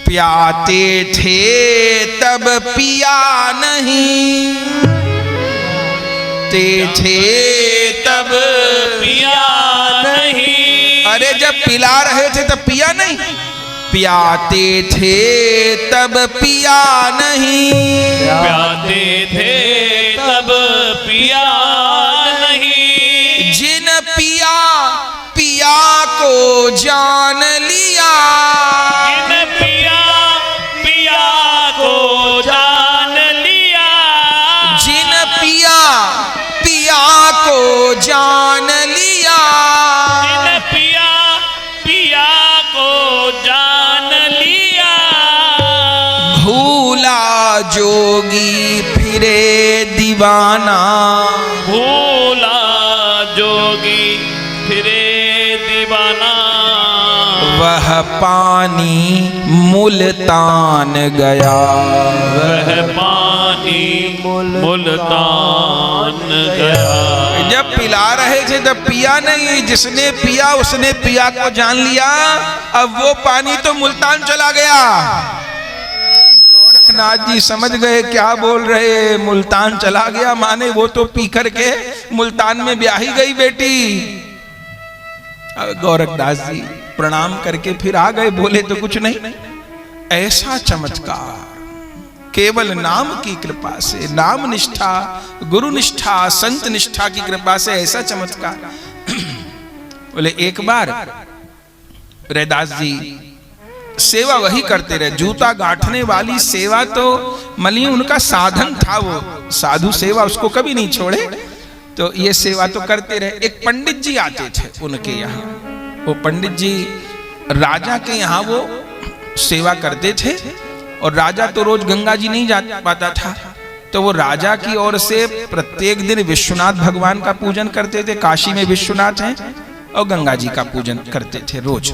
प्याते थे तब पिया नहीं, थे तब पिया नहीं। अरे जब पिला रहे थे तब पिया नहीं, प्याते थे तब पिया नहीं, प्याते थे तब पिया नहीं। जिन पिया पिया को जान लिया, जिन पिया पिया को जान लिया, जिन पिया पिया को जान लिया, जिन पिया पिया को जान लिया। भूला जोगी फिरे दीवाना, भूला जोगी फिरे दीवाना। वह पानी मुल्तान गया। वह पानी मुल्तान गया। जब पिला रहे थे तब पिया नहीं, जिसने पिया उसने पिया को जान लिया। अब वो पानी तो मुल्तान चला गया। गोरखनाथ जी समझ गए क्या बोल रहे, मुल्तान चला गया माने वो तो पी करके मुल्तान में ब्याही गई बेटी। अब गोरखदास जी प्रणाम करके फिर आ गए, बोले तो कुछ नहीं। ऐसा चमत्कार केवल नाम की कृपा से, नाम निष्ठा, गुरु निष्ठा, संत निष्ठा की कृपा से ऐसा चमत्कार। बोले एक बार रैदास जी सेवा वही करते रहे, जूता गांठने वाली सेवा तो मलिए उनका साधन था, वो साधु सेवा उसको कभी नहीं छोड़े, तो ये सेवा तो करते रहे। एक पंडित जी आते थे उनके यहाँ, वो पंडित जी राजा के यहाँ वो सेवा करते थे, और राजा तो रोज गंगा जी नहीं जा पाता था, तो वो राजा की ओर से प्रत्येक दिन विश्वनाथ भगवान का पूजन करते थे। काशी में विश्वनाथ हैं, और गंगा जी का पूजन करते थे रोज।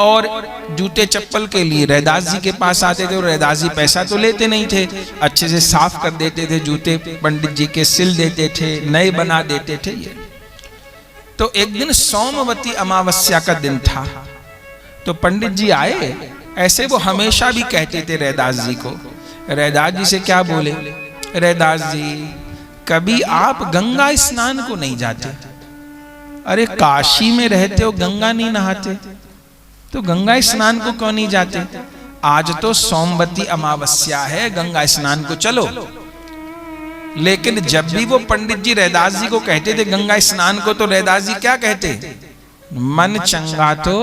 और जूते चप्पल के लिए रैदास जी के पास आते थे, और रैदास जी पैसा तो लेते नहीं थे, अच्छे से साफ कर देते थे जूते, पंडित जी के सिल देते थे, नए बना देते थे। ये तो एक दिन सोमवती अमावस्या का दिन था, तो पंडित जी आए। ऐसे वो हमेशा भी कहते थे रैदास जी को। रैदास जी से क्या बोले, रैदास जी कभी आप गंगा स्नान को नहीं जाते? अरे काशी में रहते हो, गंगा नहीं नहाते, तो गंगा स्नान को क्यों नहीं जाते? आज तो सोमवती अमावस्या है, गंगा स्नान को चलो। लेकिन जब भी वो पंडित जी रैदास जी को कहते थे गंगा स्नान को, तो रैदास जी क्या कहते, मन चंगा तो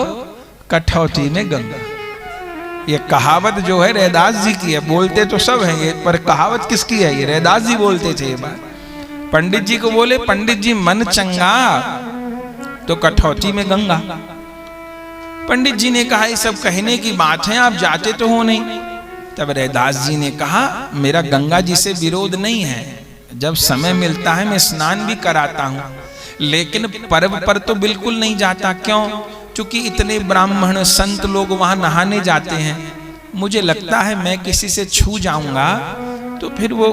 कठौती में गंगा। ये कहावत जो है रैदास जी की है, बोलते तो सब हैं ये, पर कहावत किसकी है? ये रैदास जी बोलते थे ये बात। पंडित जी को बोले, पंडित जी मन चंगा तो कठौती में गंगा। पंडित जी ने कहा ये सब कहने की बात है, आप जाते तो हो नहीं। तब रैदास जी ने कहा मेरा गंगा जी से विरोध नहीं है, जब समय मिलता है मैं स्नान भी कराता हूं, लेकिन पर्व पर तो बिल्कुल नहीं जाता। क्यों? चूंकि इतने ब्राह्मण संत लोग वहां नहाने जाते हैं, मुझे लगता है मैं किसी से छू जाऊंगा तो फिर वो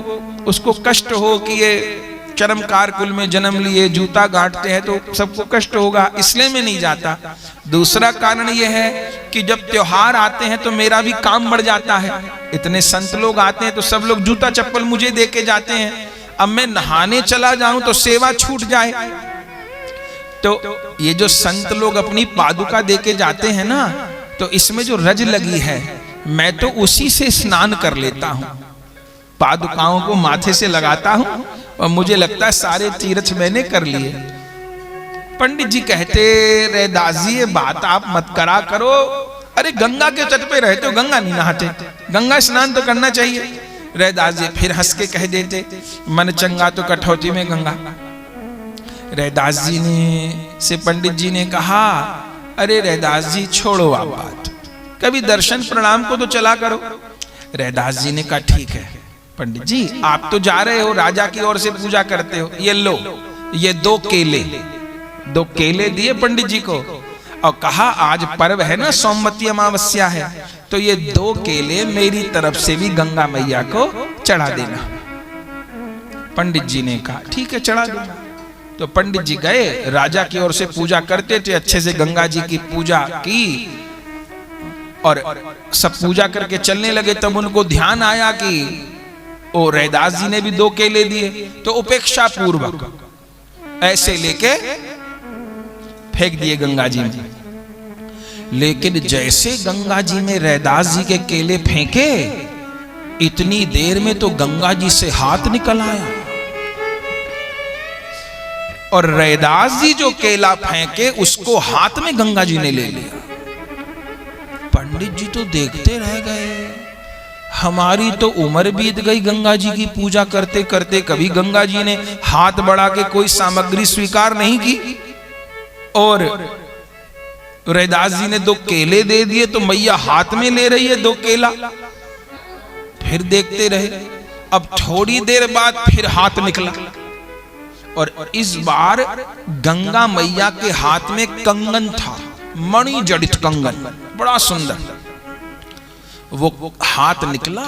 उसको कष्ट हो कि ये चरमकार कुल में जन्म लिए, जूता गांठते हैं, तो सबको कष्ट होगा, इसलिए मैं नहीं जाता। दूसरा कारण ये है कि जब त्योहार आते हैं तो मेरा भी काम बढ़ जाता है, इतने संत लोग आते हैं तो सब लोग जूता चप्पल मुझे दे के जाते हैं, अब मैं नहाने चला जाऊं तो सेवा छूट जाए। तो ये जो संत लोग अपनी पादुका दे के जाते हैं ना, तो इसमें जो रज लगी है मैं तो उसी से स्नान कर लेता हूं, पादुकाओं को माथे से लगाता हूं, और मुझे लगता है सारे तीर्थ मैंने कर लिए। पंडित जी कहते रैदास जी ये बात आप मत करा करो, अरे गंगा के तट पे रहते हो, गंगा नहीं नहाते, गंगा स्नान तो करना चाहिए। रैदास जी फिर हंस के कह देते मन चंगा तो कठौती में गंगा। रैदास जी ने से पंडित जी ने कहा अरे रैदास जी छोड़ो आप बात, कभी दर्शन प्रणाम को तो चला करो। रैदास जी ने कहा ठीक है पंडित जी, आप तो जा रहे हो, राजा की ओर से पूजा करते हो, ये लो ये दो केले दिए पंडित जी को, और कहा आज पर्व है ना, सोमवती अमावस्या है, तो ये 2 केले मेरी तरफ से भी गंगा मैया को चढ़ा देना। पंडित जी ने कहा ठीक है चढ़ा देना। तो पंडित जी गए, राजा की ओर से पूजा करते थे, अच्छे से गंगा जी की पूजा की, और सब पूजा करके चलने लगे। तब उनको ध्यान आया कि ओ रैदास जी ने भी 2 केले दिए, तो उपेक्षा पूर्वक ऐसे लेके फेंक दिए गंगा जी में। लेकिन जैसे गंगा जी में रैदास जी के केले फेंके, इतनी देर में तो गंगा जी से हाथ निकल आया, और रैदास जी जो केला फेंके उसको हाथ में गंगा जी ने ले लिया। पंडित जी तो देखते रह गए, हमारी तो उम्र बीत गई गंगा जी की पूजा करते करते, कभी गंगा जी ने हाथ बढ़ा के कोई सामग्री स्वीकार नहीं की, और रैदास जी ने 2 केले दे दिए तो मैया हाथ में ले रही है 2 केला। फिर देखते रहे, अब थोड़ी देर बाद फिर हाथ निकला, और इस बार गंगा मैया के हाथ में कंगन था, मणि जड़ित कंगन, बड़ा सुंदर। वो हाथ निकला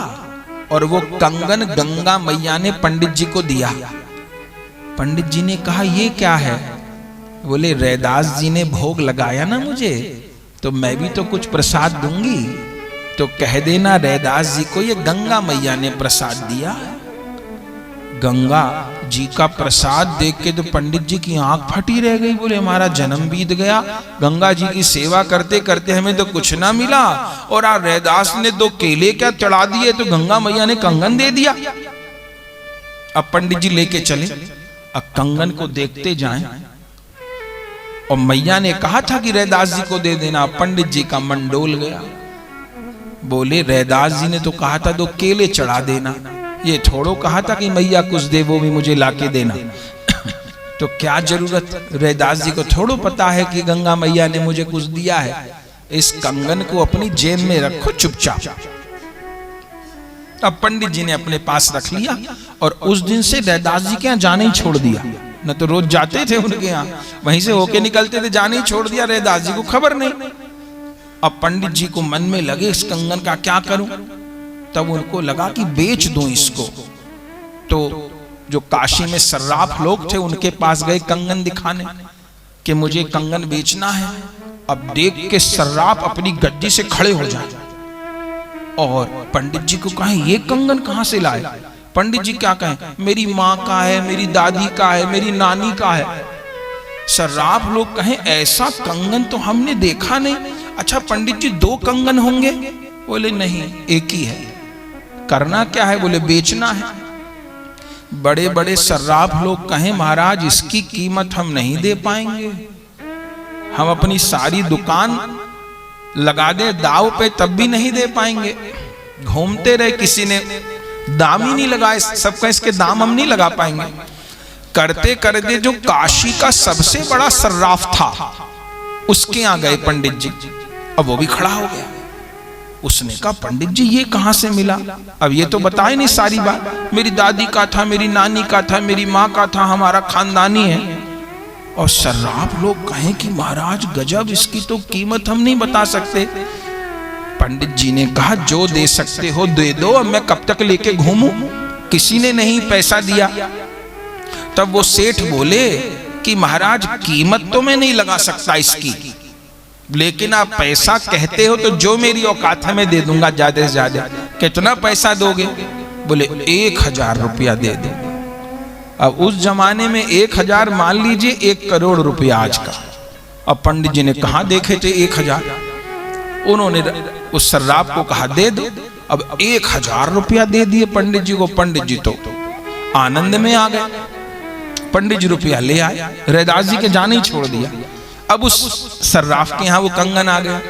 और वो कंगन गंगा मैया ने पंडित जी को दिया। पंडित जी ने कहा ये क्या है? बोले रैदास जी ने भोग लगाया ना मुझे, तो मैं भी तो कुछ प्रसाद दूंगी, तो कह देना रैदास जी को ये गंगा मैया ने प्रसाद दिया। गंगा जी का प्रसाद देख के तो पंडित जी की आंख फटी रह गई। बोले हमारा जन्म बीत गया, गंगा जी की सेवा करते करते हमें तो कुछ ना मिला, और आज रैदास ने 2 केले क्या चढ़ा दिए, तो गंगा मैया ने कंगन दे दिया। अब पंडित जी लेके चले, अब कंगन को देखते जाएं, और मैया ने कहा था कि रैदास जी को दे देना। पंडित जी का मन डोल गया। बोले रैदास जी ने तो कहा था 2 केले चढ़ा देना, ये थोड़ो कहा था कि मैया कुछ दे वो भी मुझे लाके देना। तो क्या जरूरत, रैदास जी को थोड़ो पता है कि गंगा मैया ने मुझे कुछ दिया है। इस कंगन को अपनी जेब में रखो चुपचाप। अब पंडित जी ने अपने पास रख लिया, और उस दिन से रैदास जी के यहाँ जाने ही छोड़ दिया। न तो रोज जाते थे उनके यहाँ, वहीं से होके निकलते थे, जाने ही छोड़ दिया। रैदास जी को खबर नहीं। अब पंडित जी को मन में लगे इस कंगन का क्या करूं, तब उनको लगा कि बेच दूं इसको। तो जो काशी में सर्राफ लोग थे उनके पास गए कंगन दिखाने कि मुझे कंगन बेचना है। अब देख के सर्राफ अपनी गद्दी से खड़े हो जाए और पंडित जी को कहें ये कंगन कहां से लाए? पंडित जी क्या कहें, मेरी माँ का है, मेरी दादी का है, मेरी नानी का है। सर्राफ लोग कहें ऐसा कंगन तो हमने देखा नहीं। अच्छा पंडित जी 2 कंगन होंगे? बोले नहीं, एक ही है। करना क्या है? बोले बेचना है। बड़े बड़े सर्राफ लोग कहें महाराज इसकी कीमत हम नहीं दे पाएंगे, हम अपनी सारी दुकान लगा दे दाव पे तब भी नहीं दे पाएंगे। घूमते रहे, किसी ने दाम ही नहीं लगाए, सबका इसके दाम हम नहीं लगा पाएंगे। करते करते जो काशी का सबसे बड़ा सर्राफ था उसके यहाँ गए पंडित जी। अब वो भी खड़ा हो गया। उसने कहा पंडित जी ये कहां से मिला? अब ये तो बताए नहीं सारी बात। मेरी दादी का था, मेरी नानी का था, मेरी माँ का था, हमारा खानदानी है। और सर्राफ लोग कहें कि महाराज गजब, इसकी तो कीमत हम नहीं बता सकते। पंडित जी ने कहा जो दे सकते हो दे दो, अब मैं कब तक लेके घूमूं? किसी ने नहीं पैसा दिया। तब वो सेठ बोले कि महाराज कीमत तो मैं नहीं लगा सकता इसकी, लेकिन आप पैसा कहते हो तो जो मेरी औकात है मैं दे दूंगा ज्यादा से ज्यादा। कितना पैसा दोगे? बोले 1000 रुपया दे दो। अब उस जमाने में 1000 मान लीजिए 1 करोड़ रुपया आज का। अब पंडित जी ने कहा देखे थे 1000। उन्होंने उस सर्राफ को कहा दे दो। अब 1000 रुपया दे दिए पंडित जी को। पंडित जी तो आनंद में आ गए। पंडित जी रुपया ले आए, रैदास जी के जाने ही छोड़ दिया। अब उस सर्राफ के यहाँ वो कंगन आ गया।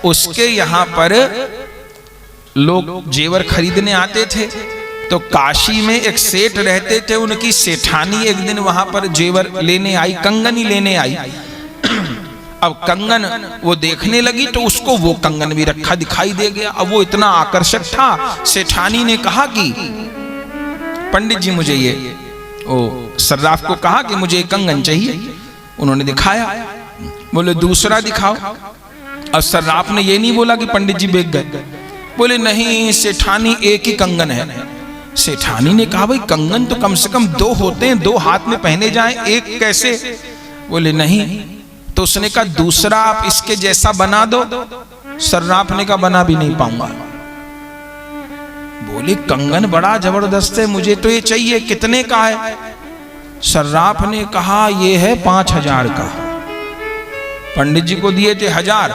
उसके यहाँ पर लोग जेवर खरीदने आते थे। तो काशी में एक सेठ रहते थे, उनकी सेठानी एक दिन वहां पर जेवर लेने आई, कंगन ही लेने आई। अब कंगन वो देखने लगी तो उसको वो कंगन भी रखा दिखाई दे गया। अब वो इतना आकर्षक था, सेठानी ने कहा कि पंडित जी मुझे ये, ओ सर्राफ को कहा कि मुझे कंगन चाहिए। उन्होंने दिखाया। बोले दूसरा दिखाओ। और सर्राफ ने ये नहीं बोला कि पंडित जी बेच गए। बोले नहीं सेठानी एक ही कंगन है। सेठानी ने कहा भाई कंगन तो कम से कम 2 होते हैं, 2 हाथ में पहने जाएं, एक कैसे? बोले नहीं। तो उसने कहा दूसरा आप इसके जैसा बना दो। सर्राफ ने कहा बना भी नहीं पाऊंगा। बोले कंगन बड़ा जबरदस्त है, मुझे तो ये चाहिए, कितने का है? सर्राफ ने कहा ये है 5000 का। पंडित जी को दिए थे 1000,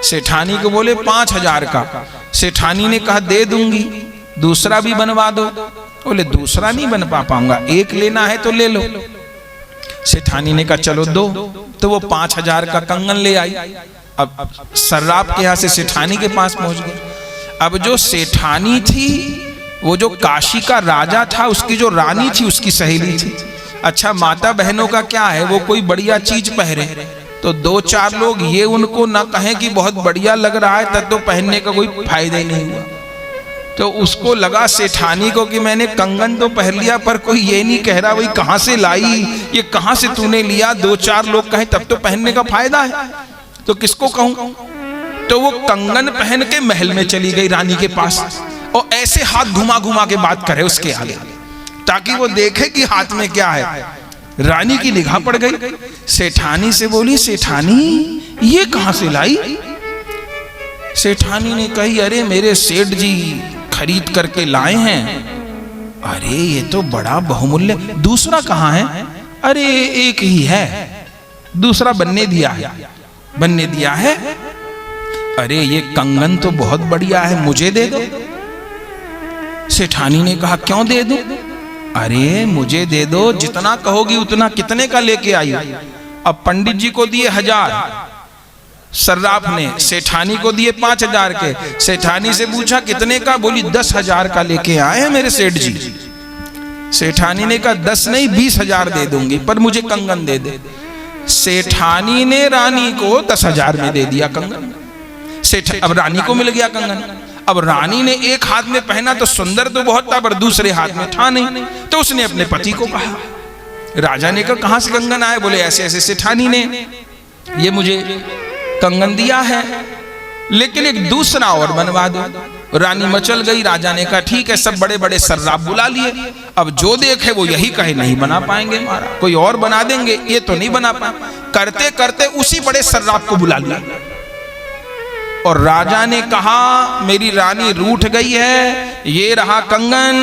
सेठानी को बोले 5000 का। सेठानी ने कहा दे दूंगी, दूसरा भी बनवा दो। बोले दूसरा नहीं बन पाऊंगा, एक लेना है तो ले लो। सेठानी ने कहा चलो दो। तो वो 5000 का कंगन ले आई। अब सर्राफ के यहाँ से सेठानी के पास पहुंच गए। अब जो सेठानी थी वो जो काशी का राजा था उसकी जो रानी थी उसकी सहेली थी। अच्छा माता बहनों का क्या है, वो कोई बढ़िया चीज पहने तो 2-4 लोग ये उनको ना कहें कि बहुत बढ़िया लग रहा है, तब तो पहनने का कोई फायदा ही नहीं हुआ। तो उसको लगा सेठानी को कि मैंने कंगन तो पहन लिया पर कोई ये नहीं कह रहा भाई कहां से लाई, ये कहां से तूने लिया। 2-4 लोग कहें तब तो पहनने का फायदा है। तो किसको कहूं? तो वो कंगन पहन के महल में चली गई रानी के पास और ऐसे हाथ घुमा घुमा के बात करे उसके आगे, ताकि वो देखे कि हाथ में क्या है। रानी की निगाह पड़ गई, सेठानी से बोली, सेठानी ये कहां से लाई? सेठानी ने कही, अरे मेरे सेठ जी खरीद करके लाए हैं। अरे ये तो बड़ा बहुमूल्य, दूसरा कहां है? अरे एक ही है, दूसरा बनने दिया है, बनने दिया है। अरे ये कंगन तो बहुत बढ़िया है, मुझे दे दो। सेठानी ने कहा, क्यों दे दो? अरे मुझे दे दो, जितना कहोगी उतना। कितने का लेके आई? अब पंडित जी को दिए 1000, सर्राफ ने सेठानी को दिए 5000 के। सेठानी से पूछा कितने का? बोली 10,000 का लेके आए हैं मेरे सेठ जी। सेठानी ने कहा 10 नहीं 20,000 दे दूंगी, पर मुझे कंगन दे दे। सेठानी ने रानी को 10,000 में दे दिया कंगन। अब रानी को मिल गया कंगन। अब रानी ने एक हाथ में पहना तो सुंदर तो बहुत था, पर दूसरे हाथ में था नहीं। तो उसने अपने पति को कहा। राजा ने कहा, कहां से कंगन आए? बोले ऐसे ऐसे सेठानी ने ये मुझे कंगन दिया है, लेकिन एक दूसरा और बनवा दो। रानी मचल गई। राजा ने कहा, ठीक है, सब बड़े बड़े सर्राफ बुला लिए। अब जो देखे वो यही कहे, नहीं बना पाएंगे महाराज, कोई और बना देंगे, ये तो नहीं बना पाए। करते करते उसी बड़े सर्राफ को बुला लिया और राजा ने कहा, मेरी रानी रूठ गई है, ये रहा कंगन,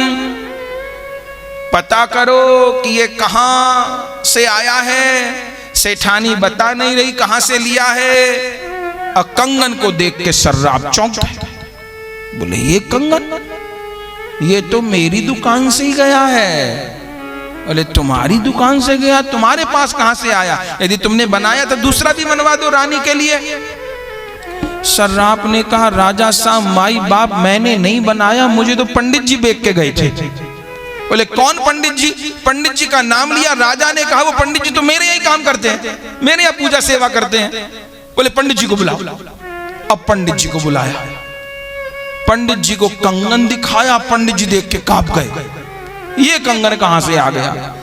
पता करो कि ये कहां से आया है। सेठानी बता नहीं रही कहां से लिया है। और कंगन को देख के सर्राफ चौंक गए। बोले ये कंगन, ये तो मेरी दुकान से ही गया है। बोले तुम्हारी दुकान से गया, तुम्हारे पास कहां से आया? यदि तुमने बनाया तो दूसरा भी बनवा दो रानी के लिए। सर्राफ ने कहा, राजा साहब माई बाप मैंने नहीं बनाया, मुझे तो पंडित जी बेच के गए थे। बोले कौन पंडित जी? पंडित जी का नाम लिया। राजा ने कहा, वो पंडित जी तो मेरे यही काम करते हैं, मेरे यहाँ पूजा सेवा करते हैं। बोले पंडित जी को बुलाओ। अब पंडित जी को बुलाया, पंडित जी को कंगन दिखाया। पंडित जी देख के कांप गए, ये कंगन कहां से आ गया?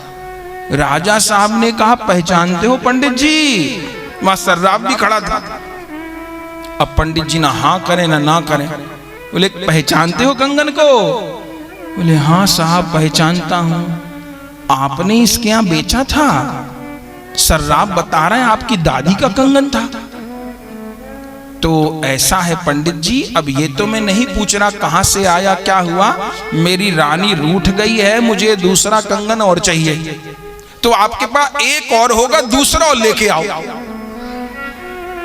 राजा साहब ने कहा, पहचानते हो पंडित जी? वहां सर्राफ भी खड़ा था। अब पंडित जी ना हाँ करें ना करें। बोले पहचानते हो कंगन को? बोले हाँ साहब पहचानता हूं, आपने इसके यहां बेचा था। सर्राफ बता रहे हैं आपकी दादी का कंगन था। तो ऐसा है पंडित जी, अब ये तो मैं नहीं पूछ रहा कहां से आया क्या हुआ, मेरी रानी रूठ गई है, मुझे दूसरा कंगन और चाहिए। तो आपके पास एक और होगा, दूसरा और लेके आओ।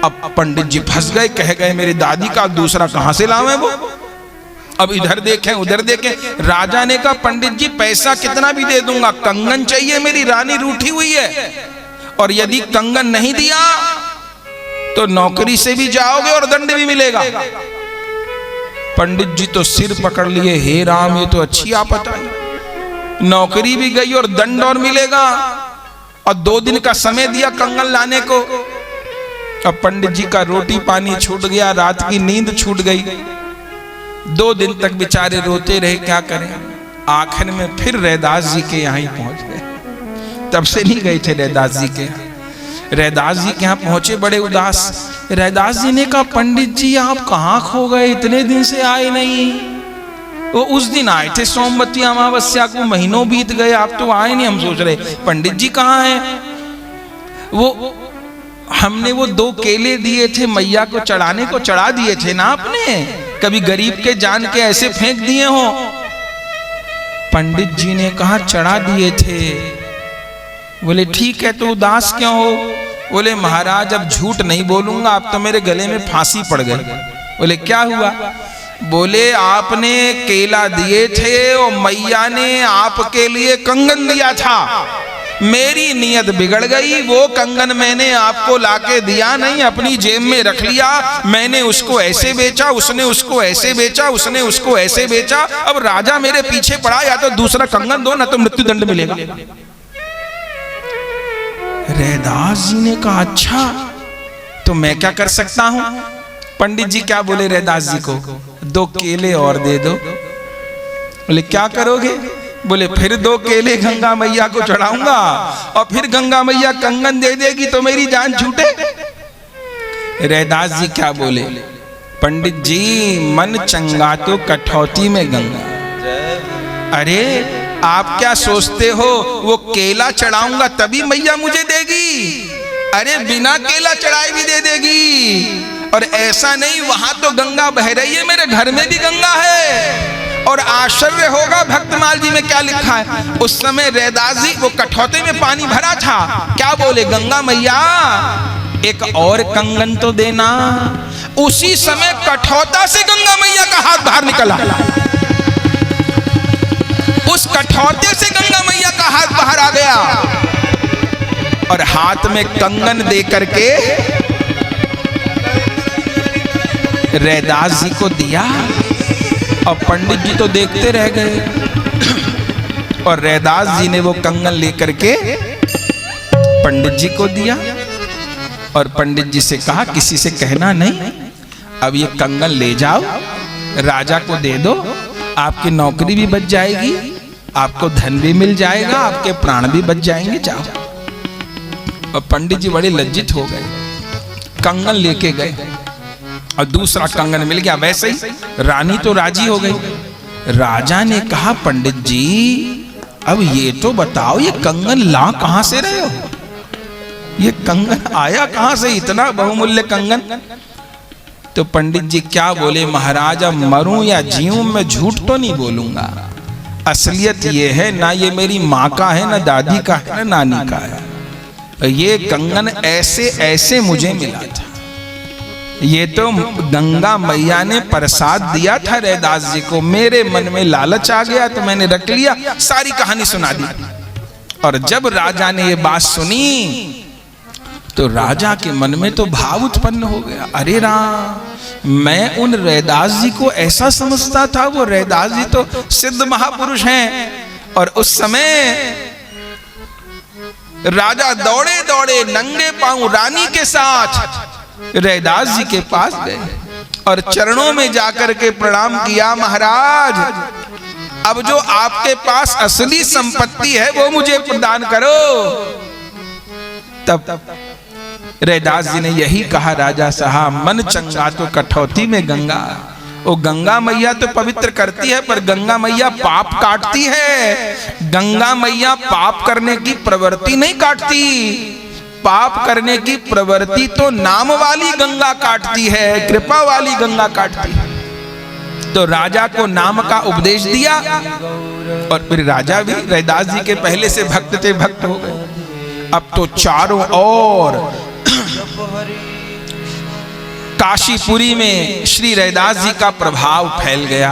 अब पंडित जी फंस गए, कह गए मेरी दादी का दूसरा कहां से लावे वो। अब इधर देखें उधर देखें। राजा ने कहा, पंडित जी पैसा कितना भी दे दूंगा, कंगन चाहिए, मेरी रानी रूठी हुई है। और यदि कंगन नहीं दिया तो नौकरी से भी जाओगे और दंड भी मिलेगा। पंडित जी तो सिर पकड़ लिए, हे राम ये तो अच्छी आपत आई, नौकरी भी गई और दंड और मिलेगा। और 2 दिन का समय दिया कंगन लाने को। अब पंडित जी का रोटी पानी छूट गया, रात की नींद छूट गई। 2 दिन तक बेचारे रोते रहे, क्या करें। आखिर में फिर रैदास जी के यहाँ ही पहुंच गए। तब से नहीं गए थे रैदास जी के यहाँ। रैदास जी के यहाँ पहुंचे बड़े उदास। रैदास जी ने कहा, पंडित जी आप कहाँ खो गए, इतने दिन से आए नहीं। वो उस दिन आए थे सोमवती अमावस्या को, महीनों बीत गए, आप तो आए नहीं। हम सोच रहे पंडित जी कहाँ हैं। वो हमने वो 2 केले दिए थे मैया को चढ़ाने को, चढ़ा दिए थे ना आपने, कभी गरीब के जान के ऐसे फेंक दिए हो। पंडित जी ने कहा चढ़ा दिए थे। बोले ठीक है, तो उदास क्यों हो? बोले महाराज अब झूठ नहीं बोलूंगा, अब तो मेरे गले में फांसी पड़ गई। बोले क्या हुआ? बोले आपने केला दिए थे और मैया ने आपके लिए कंगन दिया था, मेरी नीयत बिगड़ गई। वो कंगन मैंने आपको लाके दिया नहीं, अपनी जेब में रख लिया। मैंने उसको ऐसे बेचा, उसने उसको ऐसे बेचा, उसने उसको ऐसे बेचा। अब राजा मेरे पीछे पड़ा, या तो दूसरा कंगन दो ना तो मृत्युदंड मिलेगा। रैदास जी ने कहा अच्छा तो मैं क्या कर सकता हूं? पंडित जी क्या बोले रैदास जी को, 2 केले और दे दो। बोले क्या करोगे? बोले फिर 2 केले गंगा मैया को चढ़ाऊंगा और फिर गंगा मैया कंगन दे देगी तो मेरी जान छूटे। रैदास जी क्या बोले, पंडित जी मन चंगा तो कठौती में गंगा। अरे आप क्या सोचते हो वो केला चढ़ाऊंगा तभी मैया मुझे देगी? अरे बिना केला चढ़ाए भी दे देगी। और ऐसा नहीं, वहां तो गंगा बह रही है, मेरे घर में भी गंगा है। और आश्चर्य होगा भक्तमाल जी में क्या लिखा है, उस समय रैदास जी वो कठौते में पानी भरा था, क्या बोले, गंगा मैया एक और कंगन तो देना। उसी समय कठौता से गंगा मैया का हाथ बाहर निकला। उस कठौते से गंगा मैया का हाथ बाहर आ गया और हाथ में कंगन दे करके रैदास जी को दिया। और पंडित जी तो देखते रह गए और रैदास जी ने वो कंगन लेकर के पंडित जी को दिया और पंडित जी से कहा किसी से कहना नहीं, अब ये कंगन ले जाओ राजा को दे दो, आपकी नौकरी भी बच जाएगी, आपको धन भी मिल जाएगा, आपके प्राण भी बच जाएंगे, जाओ। और पंडित जी बड़े लज्जित हो गए, कंगन लेके गए और दूसरा कंगन मिल गया। वैसे ही रानी तो राजी हो गई। राजा ने कहा पंडित जी अब ये तो बताओ ये कंगन ला कहां से रहे हो, ये कंगन आया कहां से, इतना बहुमूल्य कंगन? तो पंडित जी क्या बोले, महाराज अब मरूं या जीऊं मैं झूठ तो नहीं बोलूंगा, असलियत ये है ना ये मेरी माँ का है, ना दादी का है, ना नानी का है, ये कंगन ऐसे ऐसे मुझे मिला था, ये तो गंगा मैया ने प्रसाद दिया था रैदास जी को, मेरे मन में लालच आ गया तो मैंने रख लिया। सारी कहानी सुना दी। और जब राजा ने ये बात सुनी तो राजा के मन में तो भाव उत्पन्न हो गया, अरे राम, मैं उन रैदास जी को ऐसा समझता था, वो रैदास जी तो सिद्ध महापुरुष हैं। और उस समय राजा दौड़े दौड़े नंगे पांव रानी के साथ रैदास जी के पास गए और चरणों में जाकर के प्रणाम किया, महाराज अब जो आपके पास असली संपत्ति है वो मुझे प्रदान करो। तब रैदास जी ने यही कहा, राजा साहब मन चंगा तो कठौती में गंगा। वो गंगा मैया तो पवित्र करती है पर गंगा मैया पाप काटती है। गंगा मैया पाप करने की प्रवृत्ति नहीं काटती, पाप करने की प्रवृत्ति तो नाम वाली गंगा काटती है, कृपा वाली गंगा काटती है। तो राजा को नाम का उपदेश दिया और फिर राजा भी रैदास जी के पहले से भक्त थे, भक्त हो गए। अब तो चारों ओर काशीपुरी में श्री रैदास जी का प्रभाव फैल गया।